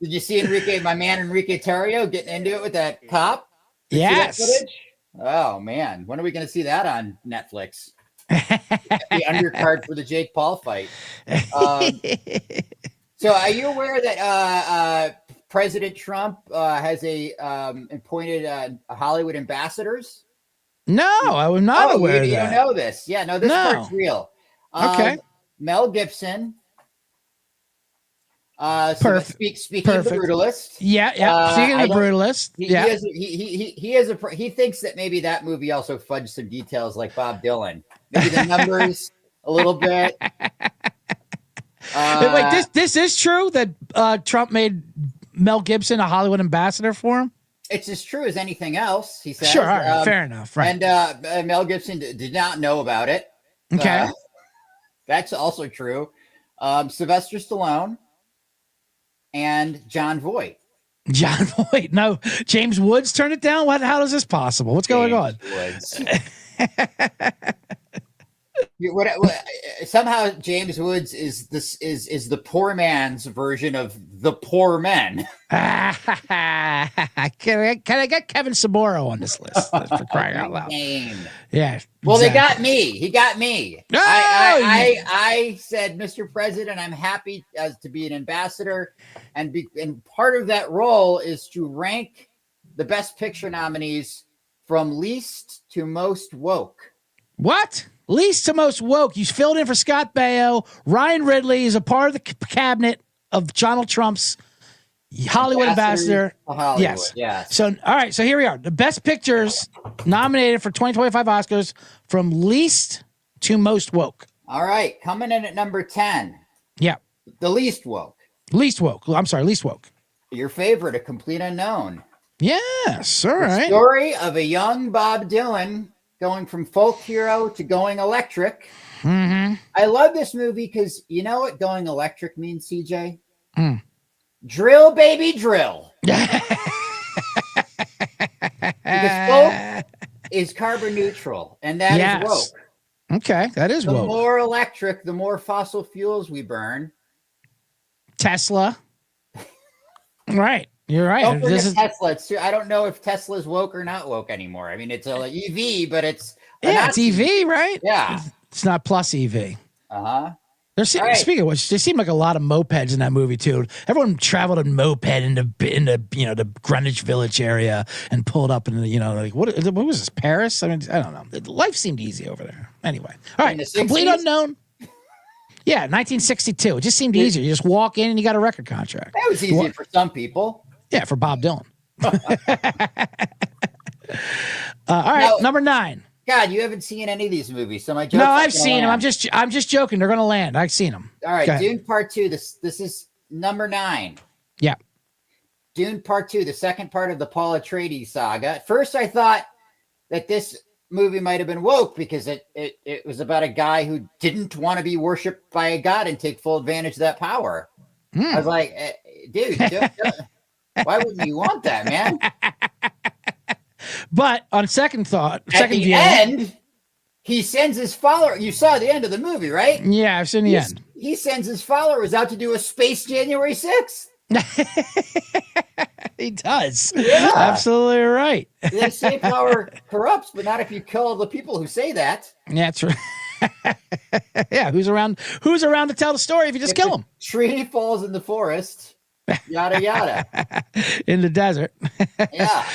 Did you see my man Enrique Tarrio getting into it with that cop? Yes. Oh man, when are we going to see that on Netflix? The undercard for the Jake Paul fight. So are you aware that President Trump has appointed Hollywood ambassadors? No, I was not aware of that. You don't know this. Yeah, no, this part's real. Okay. Mel Gibson. Perfect. Speaking of The Brutalist. Yeah. Speaking of The Brutalist. He thinks that maybe that movie also fudged some details like Bob Dylan. Maybe the numbers a little bit. Wait, this is true that Trump made Mel Gibson a Hollywood ambassador for him? It's as true as anything else, he says. Sure, all right, fair enough. Right. And Mel Gibson did not know about it. Okay. That's also true. Sylvester Stallone and John Voight. John Voight. No, James Woods turned it down? How is this possible? What's going on? Woods. Somehow James Woods is the poor man's version of the poor men. Can I get Kevin Saboro on this list? For crying out loud. Yeah. Well, They got me. He got me. Oh, I said, Mr. President, I'm happy to be an ambassador, and part of that role is to rank the Best Picture nominees from least to most woke. What? Least to most woke. You filled in for Scott Baio. Ryan Ridley is a part of the cabinet of Donald Trump's Hollywood ambassador. Hollywood, yes. So, all right. So here we are. The Best Pictures nominated for 2025 Oscars from least to most woke. All right. Coming in at number 10. Yeah. The least woke. Least woke. I'm sorry. Least woke. Your favorite, A Complete Unknown. Yes. All right. The story of a young Bob Dylan going from folk hero to going electric. Mm-hmm. I love this movie because you know what going electric means, CJ? Drill, baby, drill. Because folk is carbon neutral, and that is woke. Okay, that is woke. The more electric, the more fossil fuels we burn. Tesla. Right. You're right. Don't forget Tesla. I don't know if Tesla's woke or not woke anymore. I mean, it's an EV, but it's it's EV, right? Yeah. It's not plus EV. Uh-huh. Speaking of which, there seemed like a lot of mopeds in that movie too. Everyone traveled in moped into the Greenwich Village area and pulled up in what was this, Paris? I mean, I don't know. Life seemed easy over there. Anyway, all right, Complete Unknown. Yeah, 1962. It just seemed easier. You just walk in and you got a record contract. That was easy for some people. Yeah, for Bob Dylan. All right, number 9. God, you haven't seen any of these movies, so my joke. No, I've seen them. I'm just joking. They're going to land. I've seen them. All right, Dune Part 2. This is number 9. Yeah. Dune Part 2, the second part of the Paul Atreides saga. At first, I thought that this movie might have been woke because it was about a guy who didn't want to be worshipped by a god and take full advantage of that power. I was like, dude, why wouldn't you want that, man? But on second thought, at the end, he sends his follower. You saw the end of the movie, right? Yeah, I've seen the end. He sends his followers out to do a space January 6th. He does. Yeah. Absolutely right. They say power corrupts, but not if you kill the people who say that. Yeah, that's right. Yeah, who's around to tell the story if you just kill them? Tree falls in the forest. Yada yada. In the desert. Yeah.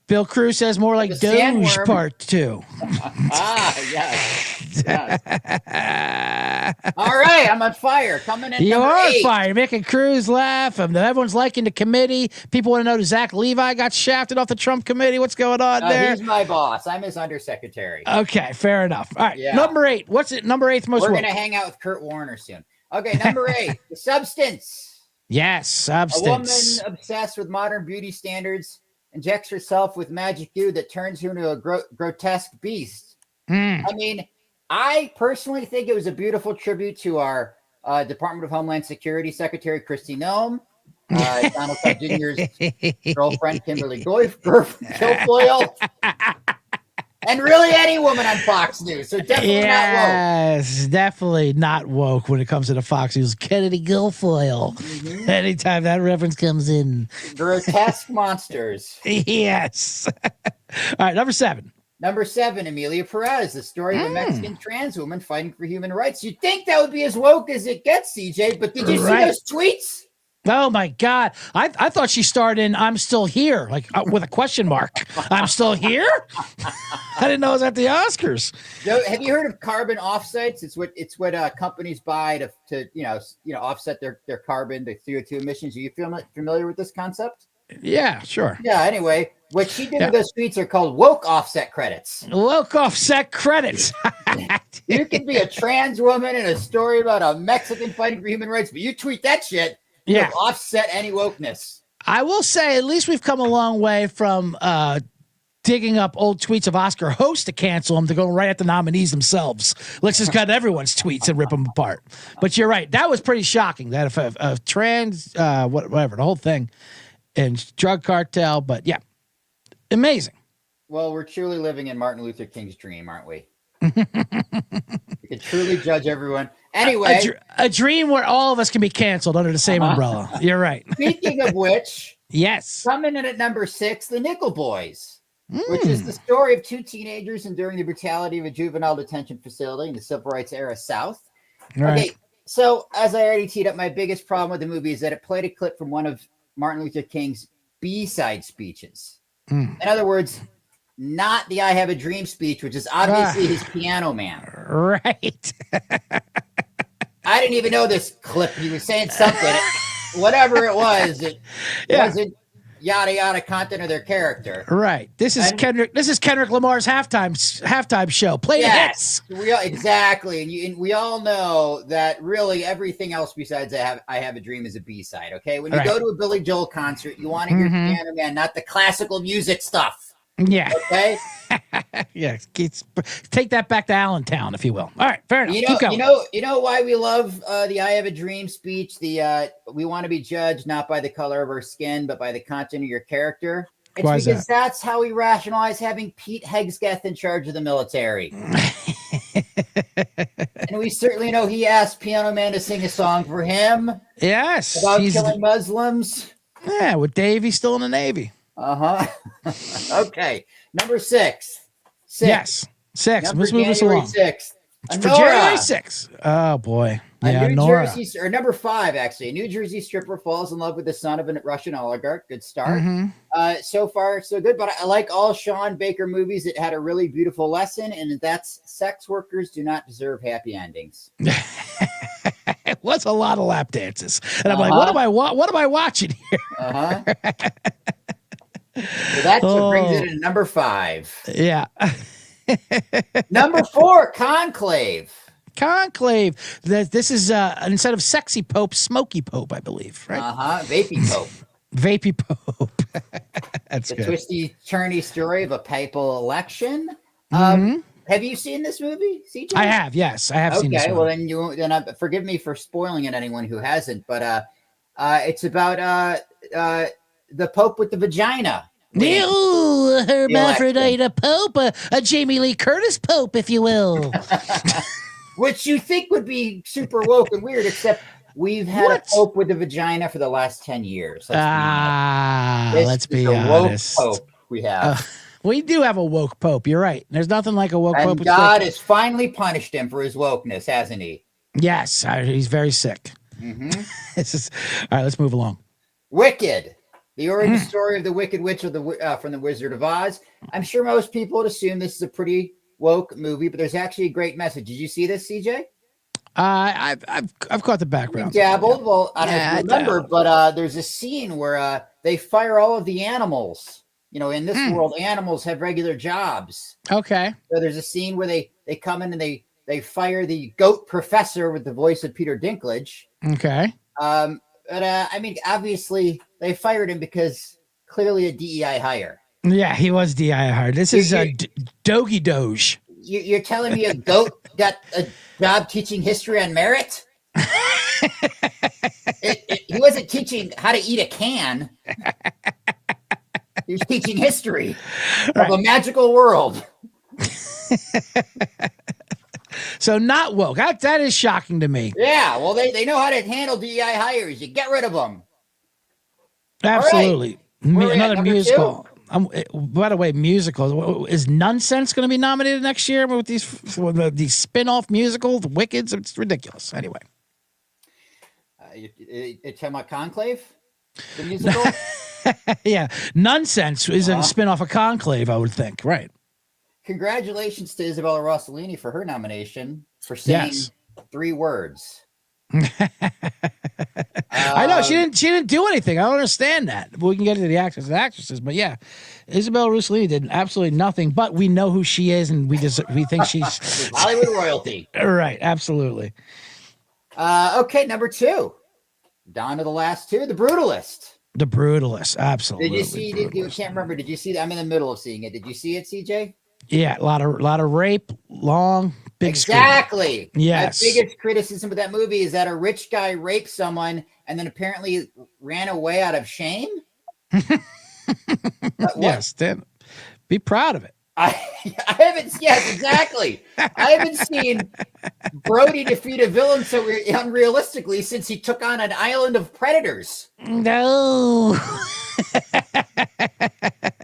Bill Cruz says more like Doge Part 2. Yes. All right, I'm on fire. Coming in. You are 8. on fire. Making Cruz laugh. Everyone's liking the committee. People want to know that Zach Levi got shafted off the Trump committee. What's going on there? He's my boss. I'm his undersecretary. Okay, fair enough. All right, number 8. What's it? Number 8's most. We're going to hang out with Kurt Warner soon. Okay, number 8. The Substance. Yes, Substance. A woman obsessed with modern beauty standards injects herself with magic goo that turns her into a grotesque beast. I mean, I personally think it was a beautiful tribute to our Department of Homeland Security Secretary Kristi Noem, Donald Trump Jr.'s girlfriend Kimberly Guilfoyle, and really any woman on Fox News. So definitely not woke. Yes, definitely not woke when it comes to the Fox News. Kennedy Guilfoyle. Mm-hmm. Anytime that reference comes in. Grotesque monsters. Yes. All right, number 7. Number 7, Amelia Perez, the story of a Mexican trans woman fighting for human rights. You'd think that would be as woke as it gets, CJ, but did you see those tweets? Oh my God. I thought she starred in I'm Still Here, like with a question mark. I'm still here? I didn't know it was at the Oscars. Have you heard of carbon offsets? It's what companies buy to offset their carbon, the CO2 emissions. Are you familiar with this concept? Yeah, sure. Yeah, anyway, what she did with those tweets are called woke offset credits. Woke offset credits. You can be a trans woman in a story about a Mexican fighting for human rights, but you tweet that shit. Yeah, offset any wokeness. I will say, at least we've come a long way from digging up old tweets of Oscar hosts to cancel them to go right at the nominees themselves. Let's just cut everyone's tweets and rip them apart. But you're right. That was pretty shocking. That if a trans, whatever, the whole thing, and drug cartel. But yeah, amazing. Well, we're truly living in Martin Luther King's dream, aren't we? We can truly judge everyone. Anyway, a dream where all of us can be canceled under the same umbrella. You're right. Speaking of which, yes, coming in at number 6, the Nickel Boys, which is the story of 2 teenagers enduring the brutality of a juvenile detention facility in the Civil Rights era South. Right. Okay, so as I already teed up, my biggest problem with the movie is that it played a clip from one of Martin Luther King's B-side speeches. In other words, not the I Have a Dream speech, which is obviously his Piano Man. Right. I didn't even know this clip. He was saying something. Whatever it was, it wasn't yada yada content of their character. Right. This is Kendrick Lamar's halftime show. Play the hits. Exactly. And we all know that really everything else besides I Have a Dream is a B-side. Okay. When you go to a Billy Joel concert, you want to hear Piano Man, not the classical music stuff. Yeah. Okay. Yeah. Take that back to Allentown, if you will. All right. Fair enough. Keep going. You know why we love the I Have a Dream speech? We want to be judged not by the color of our skin, but by the content of your character. It's because that's how we rationalize having Pete Hegseth in charge of the military. And we certainly know he asked Piano Man to sing a song for him. Yes. About killing Muslims. Yeah, with Davey still in the Navy. Okay, number six. Yes, 6. Number Let's move this January along. 6th. For January 6th. Oh boy. Yeah, A New Nora. Jersey, or number 5, actually. A New Jersey stripper falls in love with the son of a Russian oligarch. Good start. So far, so good. But I like all Sean Baker movies. It had a really beautiful lesson, and that's sex workers do not deserve happy endings. It was a lot of lap dances, and I'm like, what am I watching here? So that's what brings it to number 5. Yeah. Number 4, Conclave. Conclave. This is instead of sexy Pope, smoky Pope, I believe, right? Vapey Pope. Vapey Pope. That's the good. Twisty, turny story of a papal election. Have you seen this movie, CJ? I have. Yes, I have seen this Okay, movie. well then forgive me for spoiling it. Anyone who hasn't, but it's about the Pope with the vagina. Ew, hermaphrodite, a Pope, a Jamie Lee Curtis Pope, if you will. Which you think would be super woke and weird, except we've had a Pope with a vagina for the last 10 years. Let's be honest. Woke Pope we have. We do have a woke Pope. You're right. There's nothing like a woke Pope. And God has finally punished him for his wokeness, hasn't he? Yes, he's very sick. All right, let's move along. Wicked. The origin story of the Wicked Witch from the Wizard of Oz. I'm sure most people would assume this is a pretty woke movie, but there's actually a great message. Did you see this, CJ? I've caught the background. You dabbled. Well, I don't remember, but there's a scene where they fire all of the animals. You know, in this world, animals have regular jobs. Okay. So there's a scene where they come in and they fire the goat professor with the voice of Peter Dinklage. Okay. But I mean, obviously they fired him because clearly a DEI hire. Yeah, he was DEI hired. This is Doggy Doge. You're telling me a goat got a job teaching history on merit? He wasn't teaching how to eat a can. He was teaching history of a magical world. So not woke. That is shocking to me. Yeah, well, they know how to handle DEI hires. You get rid of them. Absolutely. Right. Another musical. By the way, musicals. Is Nonsense going to be nominated next year with these spin-off musicals, the Wickeds? It's ridiculous. Anyway. You're talking about Conclave? The musical? Yeah. Nonsense is a spin-off of Conclave, I would think. Right. Congratulations to Isabella Rossellini for her nomination for saying 3 words. I know she didn't do anything. I don't understand that. We can get into the actors and actresses, but yeah, Isabella Rossellini did absolutely nothing. But we know who she is, and we think she's Hollywood royalty. Right, absolutely. Okay, number 2. Down to the last 2. The Brutalist. The Brutalist, absolutely. Did you see? I can't remember. Did you see that? I'm in the middle of seeing it. Did you see it, CJ? Yeah, a lot of rape, long, big exactly. Screen. Yes. My biggest criticism of that movie is that a rich guy raped someone and then apparently ran away out of shame. Yes, then be proud of it. I haven't. Yes, exactly. I haven't seen Brody defeat a villain so unrealistically since he took on an island of predators. No.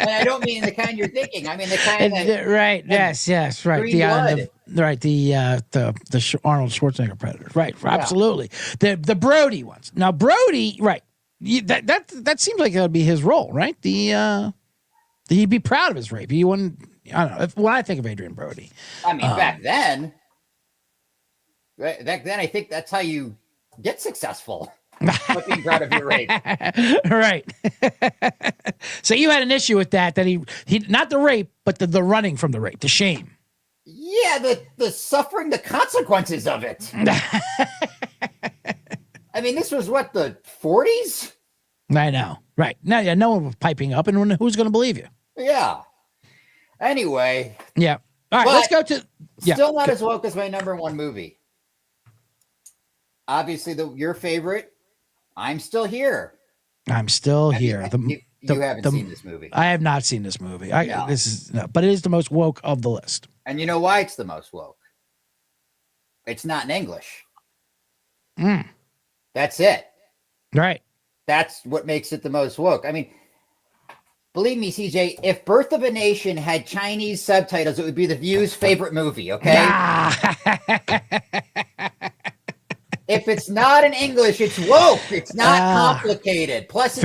And I don't mean the kind you're thinking. I mean the kind that right. Yes. Right. The island of, right. The Arnold Schwarzenegger predators. Right. Absolutely. The Brody ones. Now Brody. Right. That seems like that would be his role. Right. He'd be proud of his rape. He wouldn't. I don't know. When I think of Adrian Brody, I mean, back then, I think that's how you get successful. Being proud of your rape, right? So you had an issue with that he not the rape, but the running from the rape, the shame. Yeah, the suffering, the consequences of it. I mean, this was what, the 40s? I know, right? Now, yeah, no one was piping up, and who's going to believe you? Yeah. Anyway. Yeah. All right, let's go to. Yeah. Still not as woke as my number 1 movie. Obviously, your favorite. I'm Still Here. I'm Still Here. You haven't seen this movie. I have not seen this movie. But it is the most woke of the list. And you know why it's the most woke? It's not in English. That's it. Right. that's what makes it the most woke. I mean, believe me, CJ, if Birth of a Nation had Chinese subtitles, it would be The View's favorite movie, okay? If it's not in English, it's woke. It's not complicated. Plus,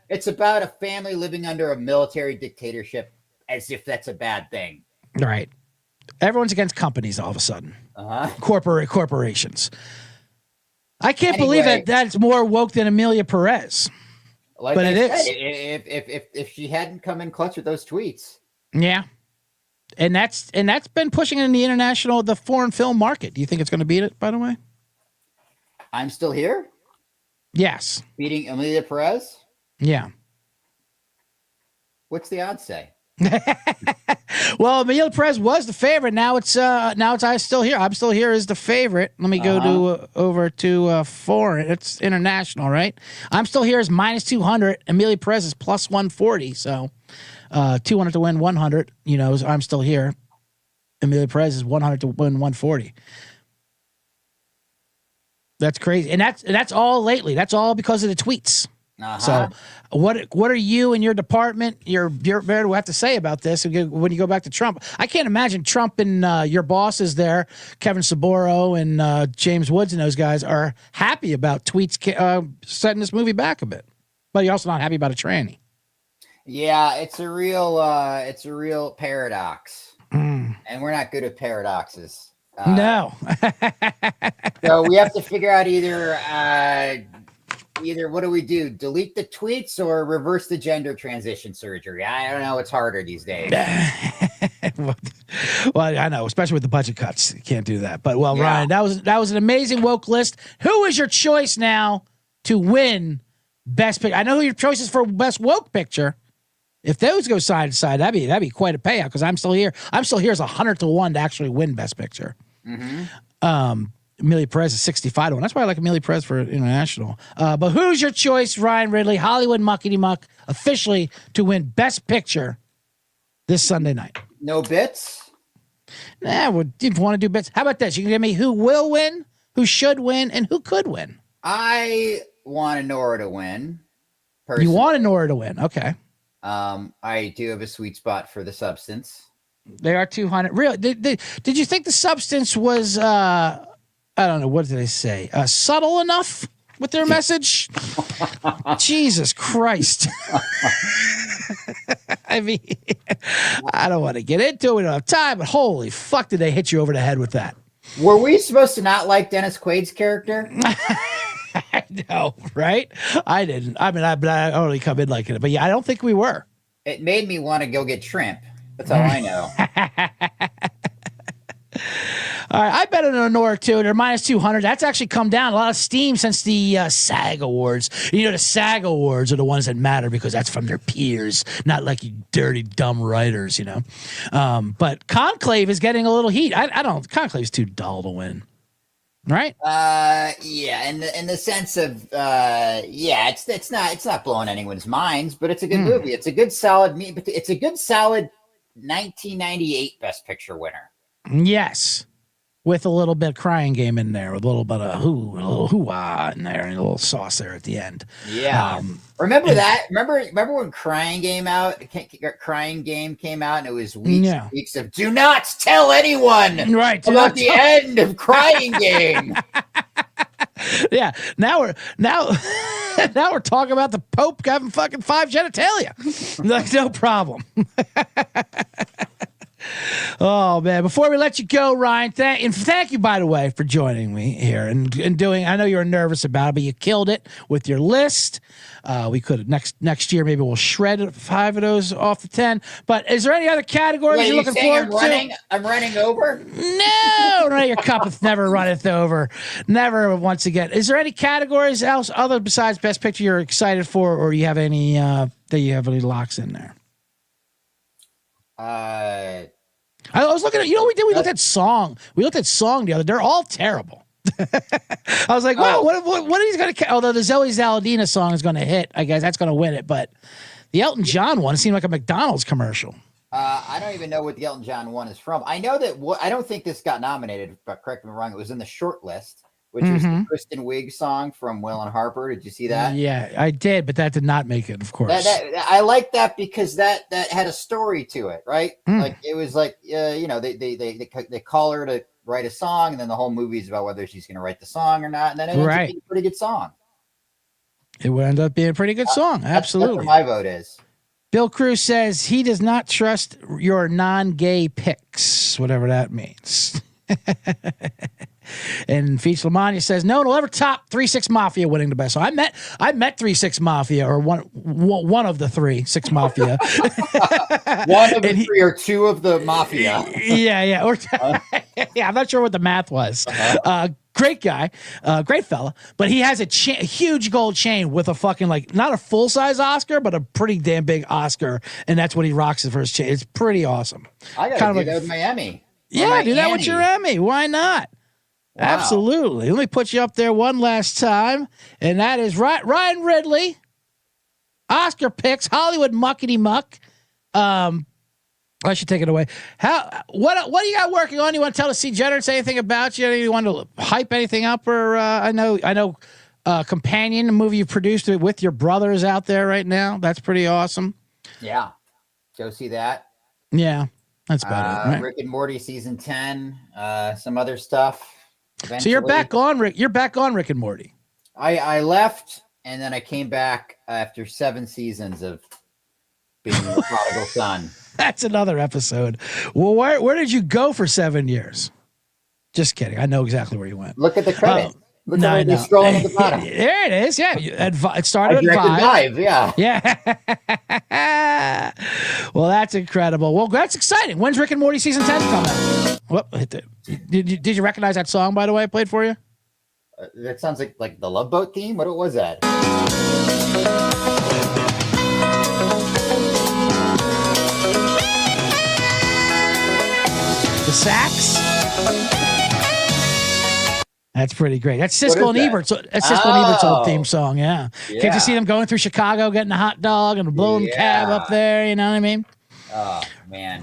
it's about a family living under a military dictatorship, as if that's a bad thing. Right. Everyone's against companies all of a sudden. Corporations. I can't believe that's more woke than Amelia Perez. But it is. If she hadn't come in clutch with those tweets. Yeah. And that's been pushing in the foreign film market. Do you think it's going to beat it, by the way? I'm Still Here? Yes. Beating Amelia Perez? Yeah. What's the odds say? Well, Amelia Perez was the favorite. Now it's I'm Still Here. I'm Still Here is the favorite. Let me go over to foreign. It's international, right? I'm Still Here is minus 200. Amelia Perez is plus 140. So 200 to win 100. I'm Still Here. Amelia Perez is 100 to win 140. That's crazy, and that's all lately. That's all because of the tweets. So, what are you and your department, your bureau have to say about this when you go back to Trump? I can't imagine Trump and your bosses there, Kevin Saboro and James Woods and those guys are happy about tweets setting this movie back a bit, but you're also not happy about a tranny. Yeah, it's a real paradox, and we're not good at paradoxes. No. So we have to figure out either what do we do? Delete the tweets or reverse the gender transition surgery? I don't know. It's harder these days. Well, I know, especially with the budget cuts, you can't do that. But Ryan, that was an amazing woke list. Who is your choice now to win best picture? I know who your choice is for best woke picture. If those go side to side, that'd be quite a payout because I'm Still Here. I'm Still Here is 100 to 1 to actually win best picture. Amelia Perez is 65 to 1. That's why I like Amelia Perez for international. But who's your choice, Ryan Ridley, Hollywood Muckety Muck, officially to win best picture this Sunday night? No bits? Nah, we didn't want to do bits. How about this? You can give me who will win, who should win, and who could win. I want Nora to win. Personally. You want Nora to win. Okay. I do have a sweet spot for The Substance. They are 200. Really? Did you think The Substance was, I don't know, what did they say? Subtle enough with their message? Jesus Christ. I mean, I don't want to get into it. We don't have time, but holy fuck, did they hit you over the head with that? Were we supposed to not like Dennis Quaid's character? I know, right? I didn't. I mean, I only come in liking it, but yeah, I don't think we were. It made me want to go get shrimp. That's all I know. All right, I bet on Nora too. They're minus 200. That's actually come down a lot of steam since the SAG Awards. The SAG Awards are the ones that matter because that's from their peers, not like you dirty, dumb writers, But Conclave is getting a little heat. I don't. Conclave's too dull to win. Right? Yeah, in the sense of it's not blowing anyone's minds, but it's a good movie. It's a good solid 1998 Best Picture winner. Yes. With a little bit of Crying Game in there, with a little bit of hoo-ah in there, and a little sauce there at the end. Yeah. Remember that? Remember when Crying Game came out, and it was weeks of do not tell anyone about the end of Crying Game. Yeah. Now we're talking about the Pope having fucking 5 genitalia. Like, no problem. Oh man! Before we let you go, Ryan, thank you, by the way, for joining me here and doing. I know you were nervous about it, but you killed it with your list. We could next year maybe we'll shred 5 of those off the 10. But is there any other categories you're looking forward to? I'm running over. No, your cup is never runneth over. Never once again. Is there any categories else other besides Best Picture you're excited for, or you have any that you have any locks in there? I was looking at, we did? We looked at Song. We looked at Song the other. They're all terrible. I was like, wow, what are these going to? Although the Zoe Zaladina song is going to hit, I guess that's going to win it. But the Elton John one seemed like a McDonald's commercial. I don't even know what the Elton John one is from. I know that I don't think this got nominated, but correct me if I'm wrong. It was in the short list. which was the Kristen Wiig song from Will and Harper. Did you see that? Yeah, I did, but that did not make it, of course. I like that because that had a story to it, right? Like it was like, they call her to write a song, and then the whole movie is about whether she's going to write the song or not, and then it ends up being a pretty good song. It would end up being a pretty good song. Absolutely. That's what my vote is. Bill Cruz says he does not trust your non-gay picks, whatever that means. And Feach Lamagna says no one will ever top 3-6 Mafia winning the best. So I met 3-6 Mafia, or one of the 3-6 Mafia. One of the three or two of the Mafia. Yeah. Or yeah, I'm not sure what the math was. Great guy, great fella, but he has a huge gold chain with a fucking, like, not a full size Oscar, but a pretty damn big Oscar, and that's what he rocks for his chain. It's pretty awesome. I gotta do that with my Emmy. Yeah, do that with your Emmy. Why not? Wow. Absolutely. Let me put you up there one last time, and that is Ryan Ridley, Oscar picks, Hollywood muckety muck. I should take it away. What do you got working on? You want to tell the C-Generates anything about you? You want to hype anything up? Or I know Companion, the movie you produced with your brothers out there right now. That's pretty awesome. Yeah, go see that. Yeah, that's about it. Right? Rick and Morty season 10. Some other stuff. Eventually. So you're back on Rick. You're back on Rick and Morty. I left, and then I came back after 7 seasons of being the prodigal son. That's another episode. Well, where did you go for 7 years? Just kidding. I know exactly where you went. Look at the credit. Look at where scrolling at the bottom. There it is. Yeah. It started at Vive. Yeah. Yeah. Well, that's incredible. Well, that's exciting. When's Rick and Morty season 10 coming out? Whoop, did you recognize that song, by the way, I played for you? That sounds like the Love Boat theme. What was that? The sax. That's pretty great. That's Siskel and Ebert's. That's Siskel and Ebert's old theme song. Yeah. Can't you see them going through Chicago, getting a hot dog and a blowing cab up there? You know what I mean? Oh man,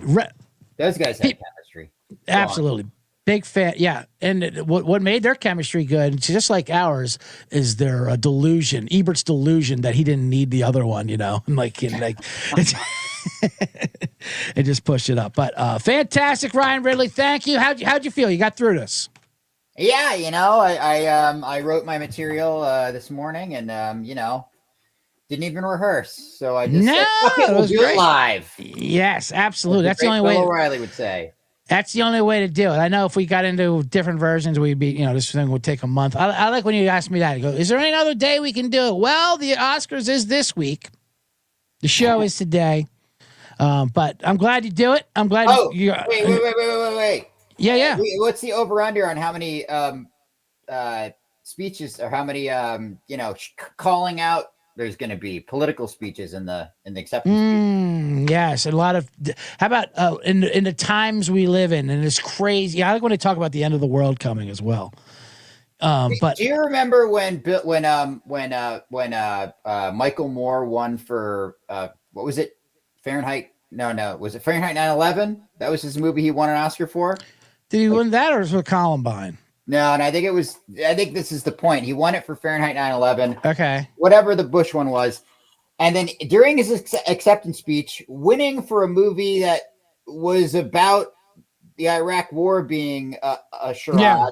those guys have chemistry. Absolutely, big fan. Yeah, and what made their chemistry good, just like ours, is their delusion. Ebert's delusion that he didn't need the other one. You know, and it's. It just pushed it up. But fantastic, Ryan Ridley. Thank you. How'd you feel? You got through this? Yeah, I wrote my material this morning, and didn't even rehearse. So I just said, okay, we'll do it live. Yes, absolutely. That's the only way. O'Reilly would say. That's the only way to do it. I know if we got into different versions, we'd be, this thing would take a month. I like when you ask me that. You go, is there any other day we can do it? Well, the Oscars is this week. The show is today. But I'm glad you do it. I'm glad you wait. Yeah. What's the over-under on how many speeches, or how many calling out there's going to be political speeches in the acceptance speech? Yes, a lot of. How about in the times we live in, and it's crazy. I like when they talk about the end of the world coming as well. But do you remember when Michael Moore won for what was it? Fahrenheit? No. Was it Fahrenheit 9/11? That was his movie he won an Oscar for. Did he win that, or was it with Columbine? No, and I think this is the point. He won it for Fahrenheit 9/11. Okay. Whatever the Bush one was. And then during his acceptance speech, winning for a movie that was about the Iraq War being a charade. Yeah.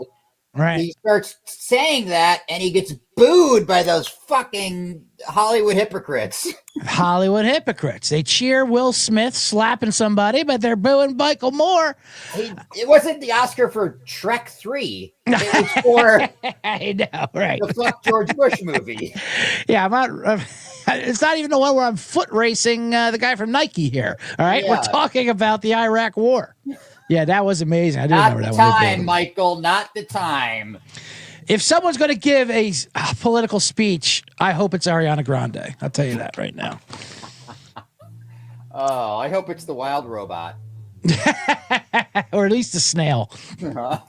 Right. He starts saying that, and he gets booed by those fucking Hollywood hypocrites. Hollywood hypocrites. They cheer Will Smith slapping somebody, but they're booing Michael Moore. It wasn't the Oscar for Shrek 3. It was for I know, right? The fuck George Bush movie. Yeah, I'm not. It's not even the one where I'm foot racing the guy from Nike here. All right, we're talking about the Iraq War. Yeah, that was amazing. I didn't remember that one. Not the time, Michael. Not the time. If someone's going to give a political speech, I hope it's Ariana Grande. I'll tell you that right now. Oh, I hope it's the wild robot. Or at least the snail. All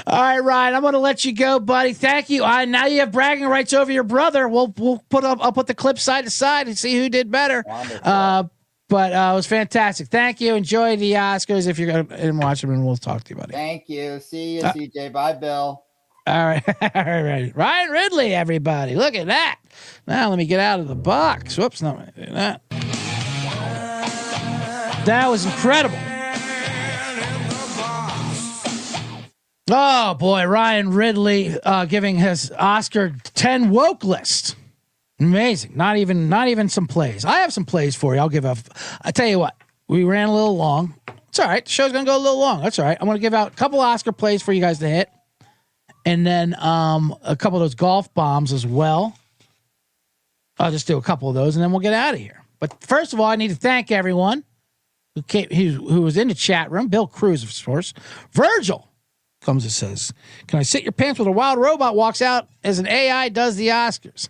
right, Ryan, I'm going to let you go, buddy. Thank you. Now you have bragging rights over your brother. I'll put the clip side to side and see who did better. But it was fantastic. Thank you. Enjoy the Oscars if you're going to watch them, and we'll talk to you, buddy. Thank you. See you, CJ. Bye, Bill. All right. All right. Ryan Ridley, everybody. Look at that. Now let me get out of the box. Whoops. No, that. That was incredible. Oh, boy. Ryan Ridley giving his Oscar 10 woke list. Amazing. Not even some plays. I have some plays for you. I tell you what, we ran a little long. It's all right. The show's going to go a little long. That's all right. I'm going to give out a couple Oscar plays for you guys to hit. And then a couple of those golf bombs as well. I'll just do a couple of those and then we'll get out of here. But first of all, I need to thank everyone who was in the chat room. Bill Cruz, of course. Virgil comes and says, "Can I sit your pants with a wild robot walks out as an AI does the Oscars?"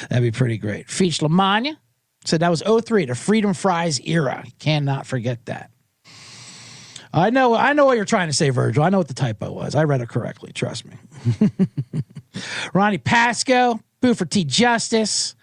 That'd be pretty great. Feach Lamagna said that was 03, the Freedom Fries era. Cannot forget that. I know what you're trying to say, Virgil. I know what the typo was. I read it correctly. Trust me. Ronnie Pasco, Buford T. Justice.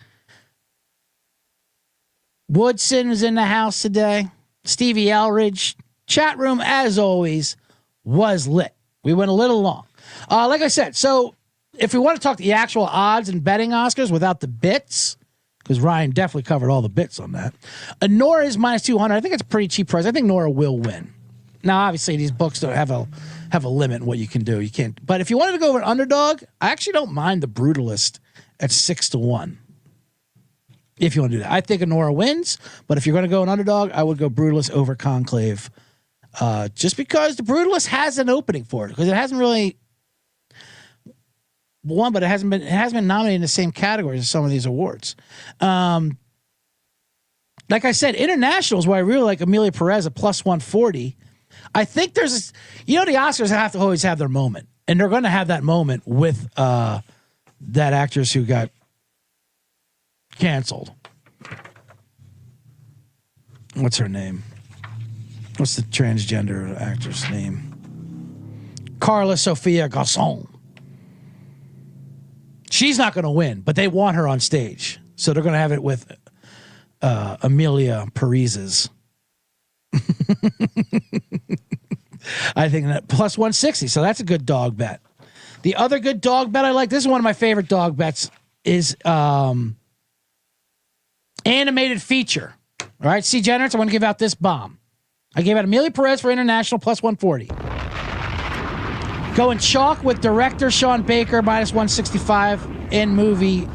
Woodson was in the house today. Stevie Elridge. Chat room, as always, was lit. We went a little long. Like I said, so if we want to talk the actual odds and betting Oscars without the bits, because Ryan definitely covered all the bits on that. Nora is minus 200. I think it's a pretty cheap price. I think Nora will win. Now, obviously, these books don't have a limit in what you can do. You can't. But if you wanted to go with an underdog, I actually don't mind the Brutalist at 6-1. If you want to do that, I think Nora wins. But if you're going to go an underdog, I would go Brutalist over Conclave, just because the Brutalist has an opening for it, because it hasn't really won, but it hasn't been nominated in the same categories as some of these awards. Like I said, international is why I really like Amelia Perez at plus 140. I think the Oscars have to always have their moment, and they're going to have that moment with that actress who got canceled. What's her name? What's the transgender actress name? Carla Sofia Garçon. She's not going to win, but they want her on stage, so they're going to have it with Amelia Perez's. I think that plus 160. So that's a good dog bet. The other good dog bet I like, this is one of my favorite dog bets, is animated feature. All right, C. Generous, I want to give out this bomb. I gave out Amelia Perez for international plus 140. Going chalk with director Sean Baker minus 165 in movie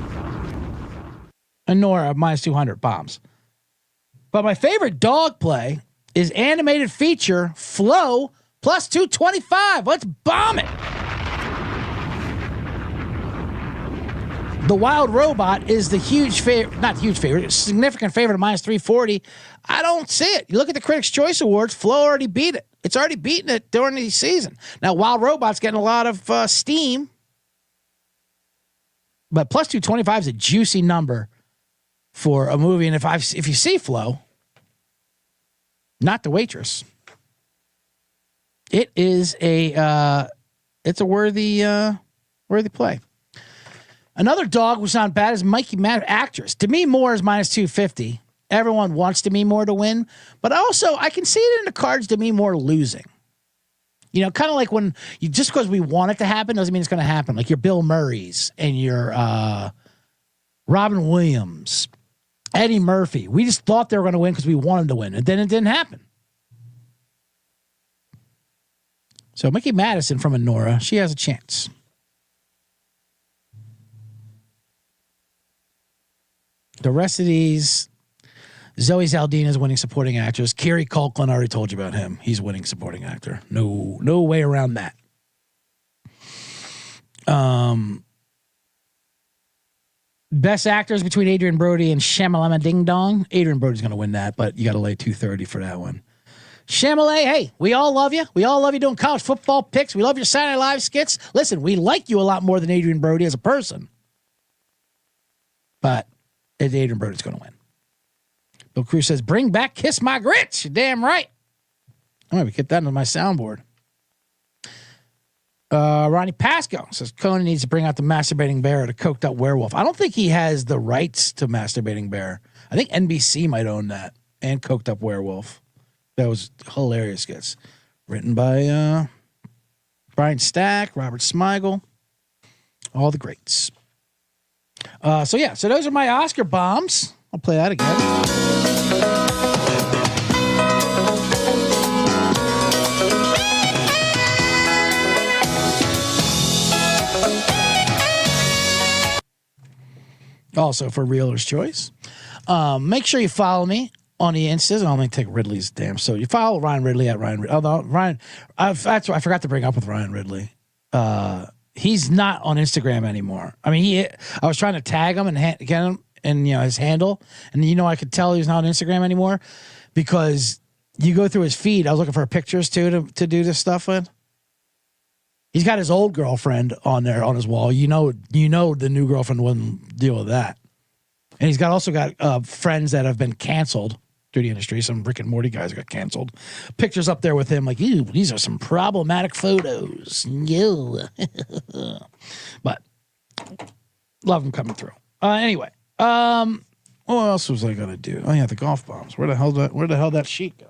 Nora minus 200 bombs. But my favorite dog play is animated feature Flow plus 225. Let's bomb it. The Wild Robot is the huge favorite, not huge favorite, significant favorite of minus 340. I don't see it. You look at the Critics' Choice Awards, Flow already beat it. It's already beaten it during the season. Now, Wild Robot's getting a lot of steam, but plus 225 is a juicy number for a movie. And if you see Flow, not The Waitress, it is it's a worthy play. Another dog who's not bad is Mikey Matt, actress. Demi Moore is minus 250. Everyone wants Demi Moore to win, but also I can see it in the cards, Demi Moore losing. You know, kind of like when just because we want it to happen doesn't mean it's going to happen. Like your Bill Murrays and your Robin Williams, Eddie Murphy. We just thought they were going to win because we wanted to win, and then it didn't happen. So Mickey Madison from Nora, she has a chance. The rest of these, Zoe Saldana is winning supporting actress. Kieran Culkin, I already told you about him. He's winning supporting actor. No way around that. Best actors between Adrian Brody and Shamalama Ding Dong. Adrian Brody's going to win that, but you got to lay 230 for that one. Shyamalan, hey, we all love you. We all love you doing college football picks. We love your Saturday Night Live skits. Listen, we like you a lot more than Adrian Brody as a person. But Adrian Brody's going to win. Bill Cruz says, bring back Kiss My Grits. You're damn right. I'm going to get that on my soundboard. Ronnie Pasco says, Conan needs to bring out the masturbating bear or the coked up werewolf. I don't think he has the rights to masturbating bear. I think NBC might own that. And Coked Up Werewolf. That was hilarious skits. Written by Brian Stack, Robert Smigel, all the greats. So those are my Oscar bombs. I'll play that again. Also for Reeler's Choice. Make sure you follow me on the Instas. I'll only take Ridley's damn. So you follow Ryan Ridley at Ryan Ridley. Although Ryan, that's what I forgot to bring up with Ryan Ridley. He's not on Instagram anymore. I mean, I was trying to tag him and get him and his handle, and I could tell he's not on Instagram anymore because you go through his feed. I was looking for pictures too to do this stuff with. He's got his old girlfriend on there on his wall. The new girlfriend wouldn't deal with that. And he's also got friends that have been canceled through the industry. Some Rick and Morty guys got canceled. Pictures up there with him like, ew, these are some problematic photos. Ew. But love him coming through. Anyway, what else was I going to do? Oh, yeah, the golf bombs. Where the hell that sheet go?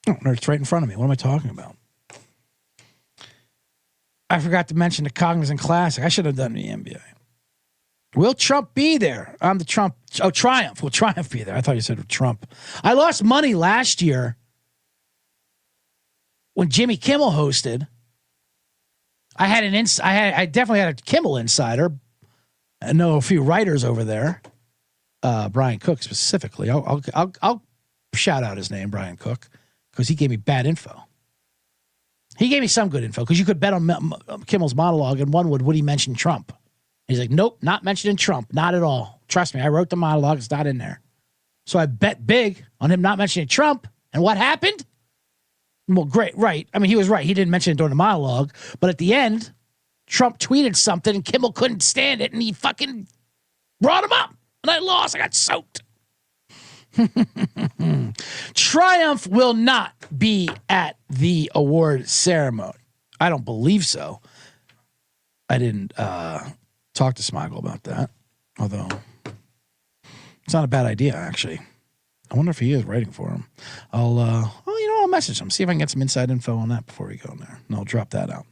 Oh, it's right in front of me. What am I talking about? I forgot to mention the Cognizant Classic. I should have done the NBA. Will Trump be there? I'm the Trump. Oh, Triumph. Will Triumph be there? I thought you said Trump. I lost money last year when Jimmy Kimmel hosted. I definitely had a Kimmel insider. I know a few writers over there. Brian Cook specifically. I'll shout out his name, Brian Cook, because he gave me bad info. He gave me some good info because you could bet on Kimmel's monologue, and would he mention Trump? He's like, nope, not mentioning Trump, not at all. Trust me, I wrote the monologue; it's not in there. So I bet big on him not mentioning Trump, and what happened? Well, great, right? I mean, he was right. He didn't mention it during the monologue, but at the end, Trump tweeted something, and Kimmel couldn't stand it, and he fucking brought him up, and I lost. I got soaked. Triumph will not be at the award ceremony. I don't believe so. I didn't talk to Smigel about that, although it's not a bad idea, actually. I wonder if he is writing for him. I'll message him, see if I can get some inside info on that before we go in there, and I'll drop that out.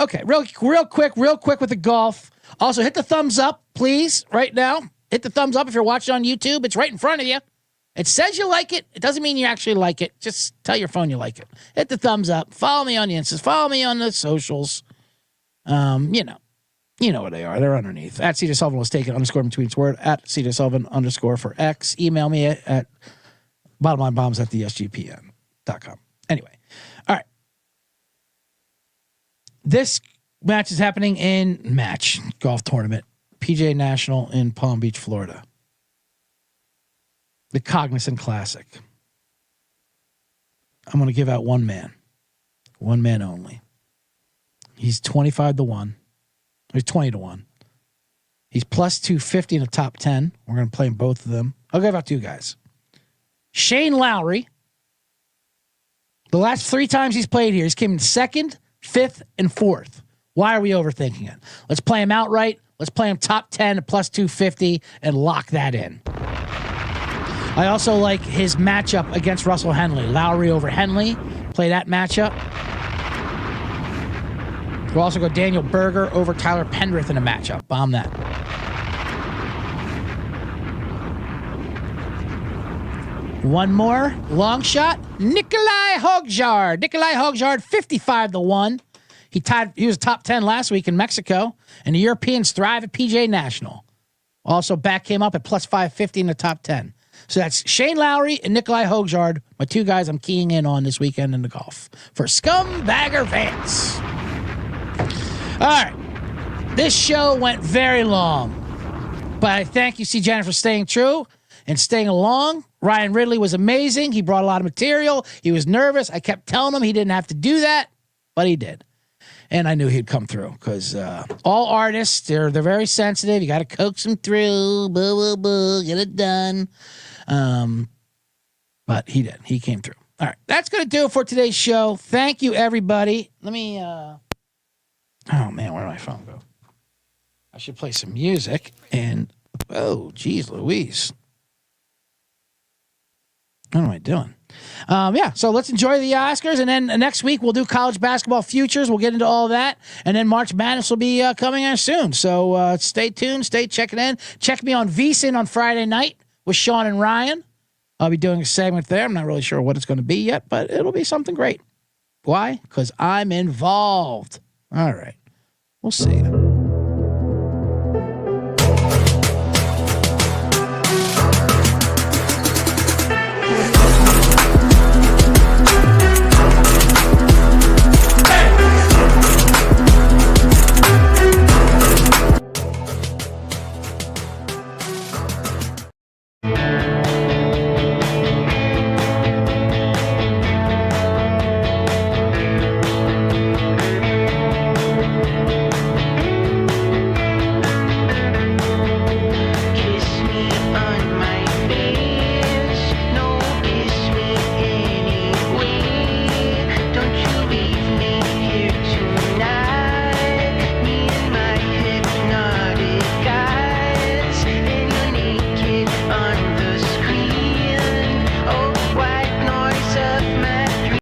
Okay, real quick with the golf. Also, hit the thumbs up, please, right now. Hit the thumbs up if you're watching on YouTube. It's right in front of you. It says you like it. It doesn't mean you actually like it. Just tell your phone you like it. Hit the thumbs up. Follow me on the Instas. Follow me on the socials. You know what they are. They're underneath. At CJ Sullivan was taken _ between its word. At CJ Sullivan _ for X. Email me at bottomlinebombs@thesgpn.com. Anyway. All right. This match is happening in golf tournament. PGA National in Palm Beach, Florida. The Cognizant Classic. I'm going to give out one man only. He's 25-1. He's 20-1. He's plus 250 in the top 10. We're going to play both of them. I'll give out two guys. Shane Lowry. The last 3 times he's played here, he's came in 2nd, 5th, and 4th. Why are we overthinking it? Let's play him outright. Let's play him top 10 at plus 250 and lock that in. I also like his matchup against Russell Henley. Lowry over Henley. Play that matchup. We'll also go Daniel Berger over Tyler Pendrith in a matchup. Bomb that. One more long shot. Nikolai Hogjard. 55-1. He was top 10 last week in Mexico, and the Europeans thrive at PGA National. Also, back came up at plus 550 in the top 10. So that's Shane Lowry and Nikolai Hogjard, my two guys I'm keying in on this weekend in the golf for Scumbagger Vance. All right. This show went very long, but I thank you, C. Janet, for staying true and staying along. Ryan Ridley was amazing. He brought a lot of material. He was nervous. I kept telling him he didn't have to do that, but he did. And I knew he'd come through because all artists, they're very sensitive. You got to coax them through, get it done. But he did. He came through. All right. That's going to do it for today's show. Thank you, everybody. Let me, oh man, where did my phone go? I should play some music. And, oh, geez, Louise. What am I doing? So let's enjoy the Oscars. And then next week, we'll do college basketball futures. We'll get into all of that. And then March Madness will be coming out soon. So stay tuned. Stay checking in. Check me on VSiN on Friday night with Sean and Ryan. I'll be doing a segment there. I'm not really sure what it's going to be yet, but it'll be something great. Why? Because I'm involved. All right. We'll see you.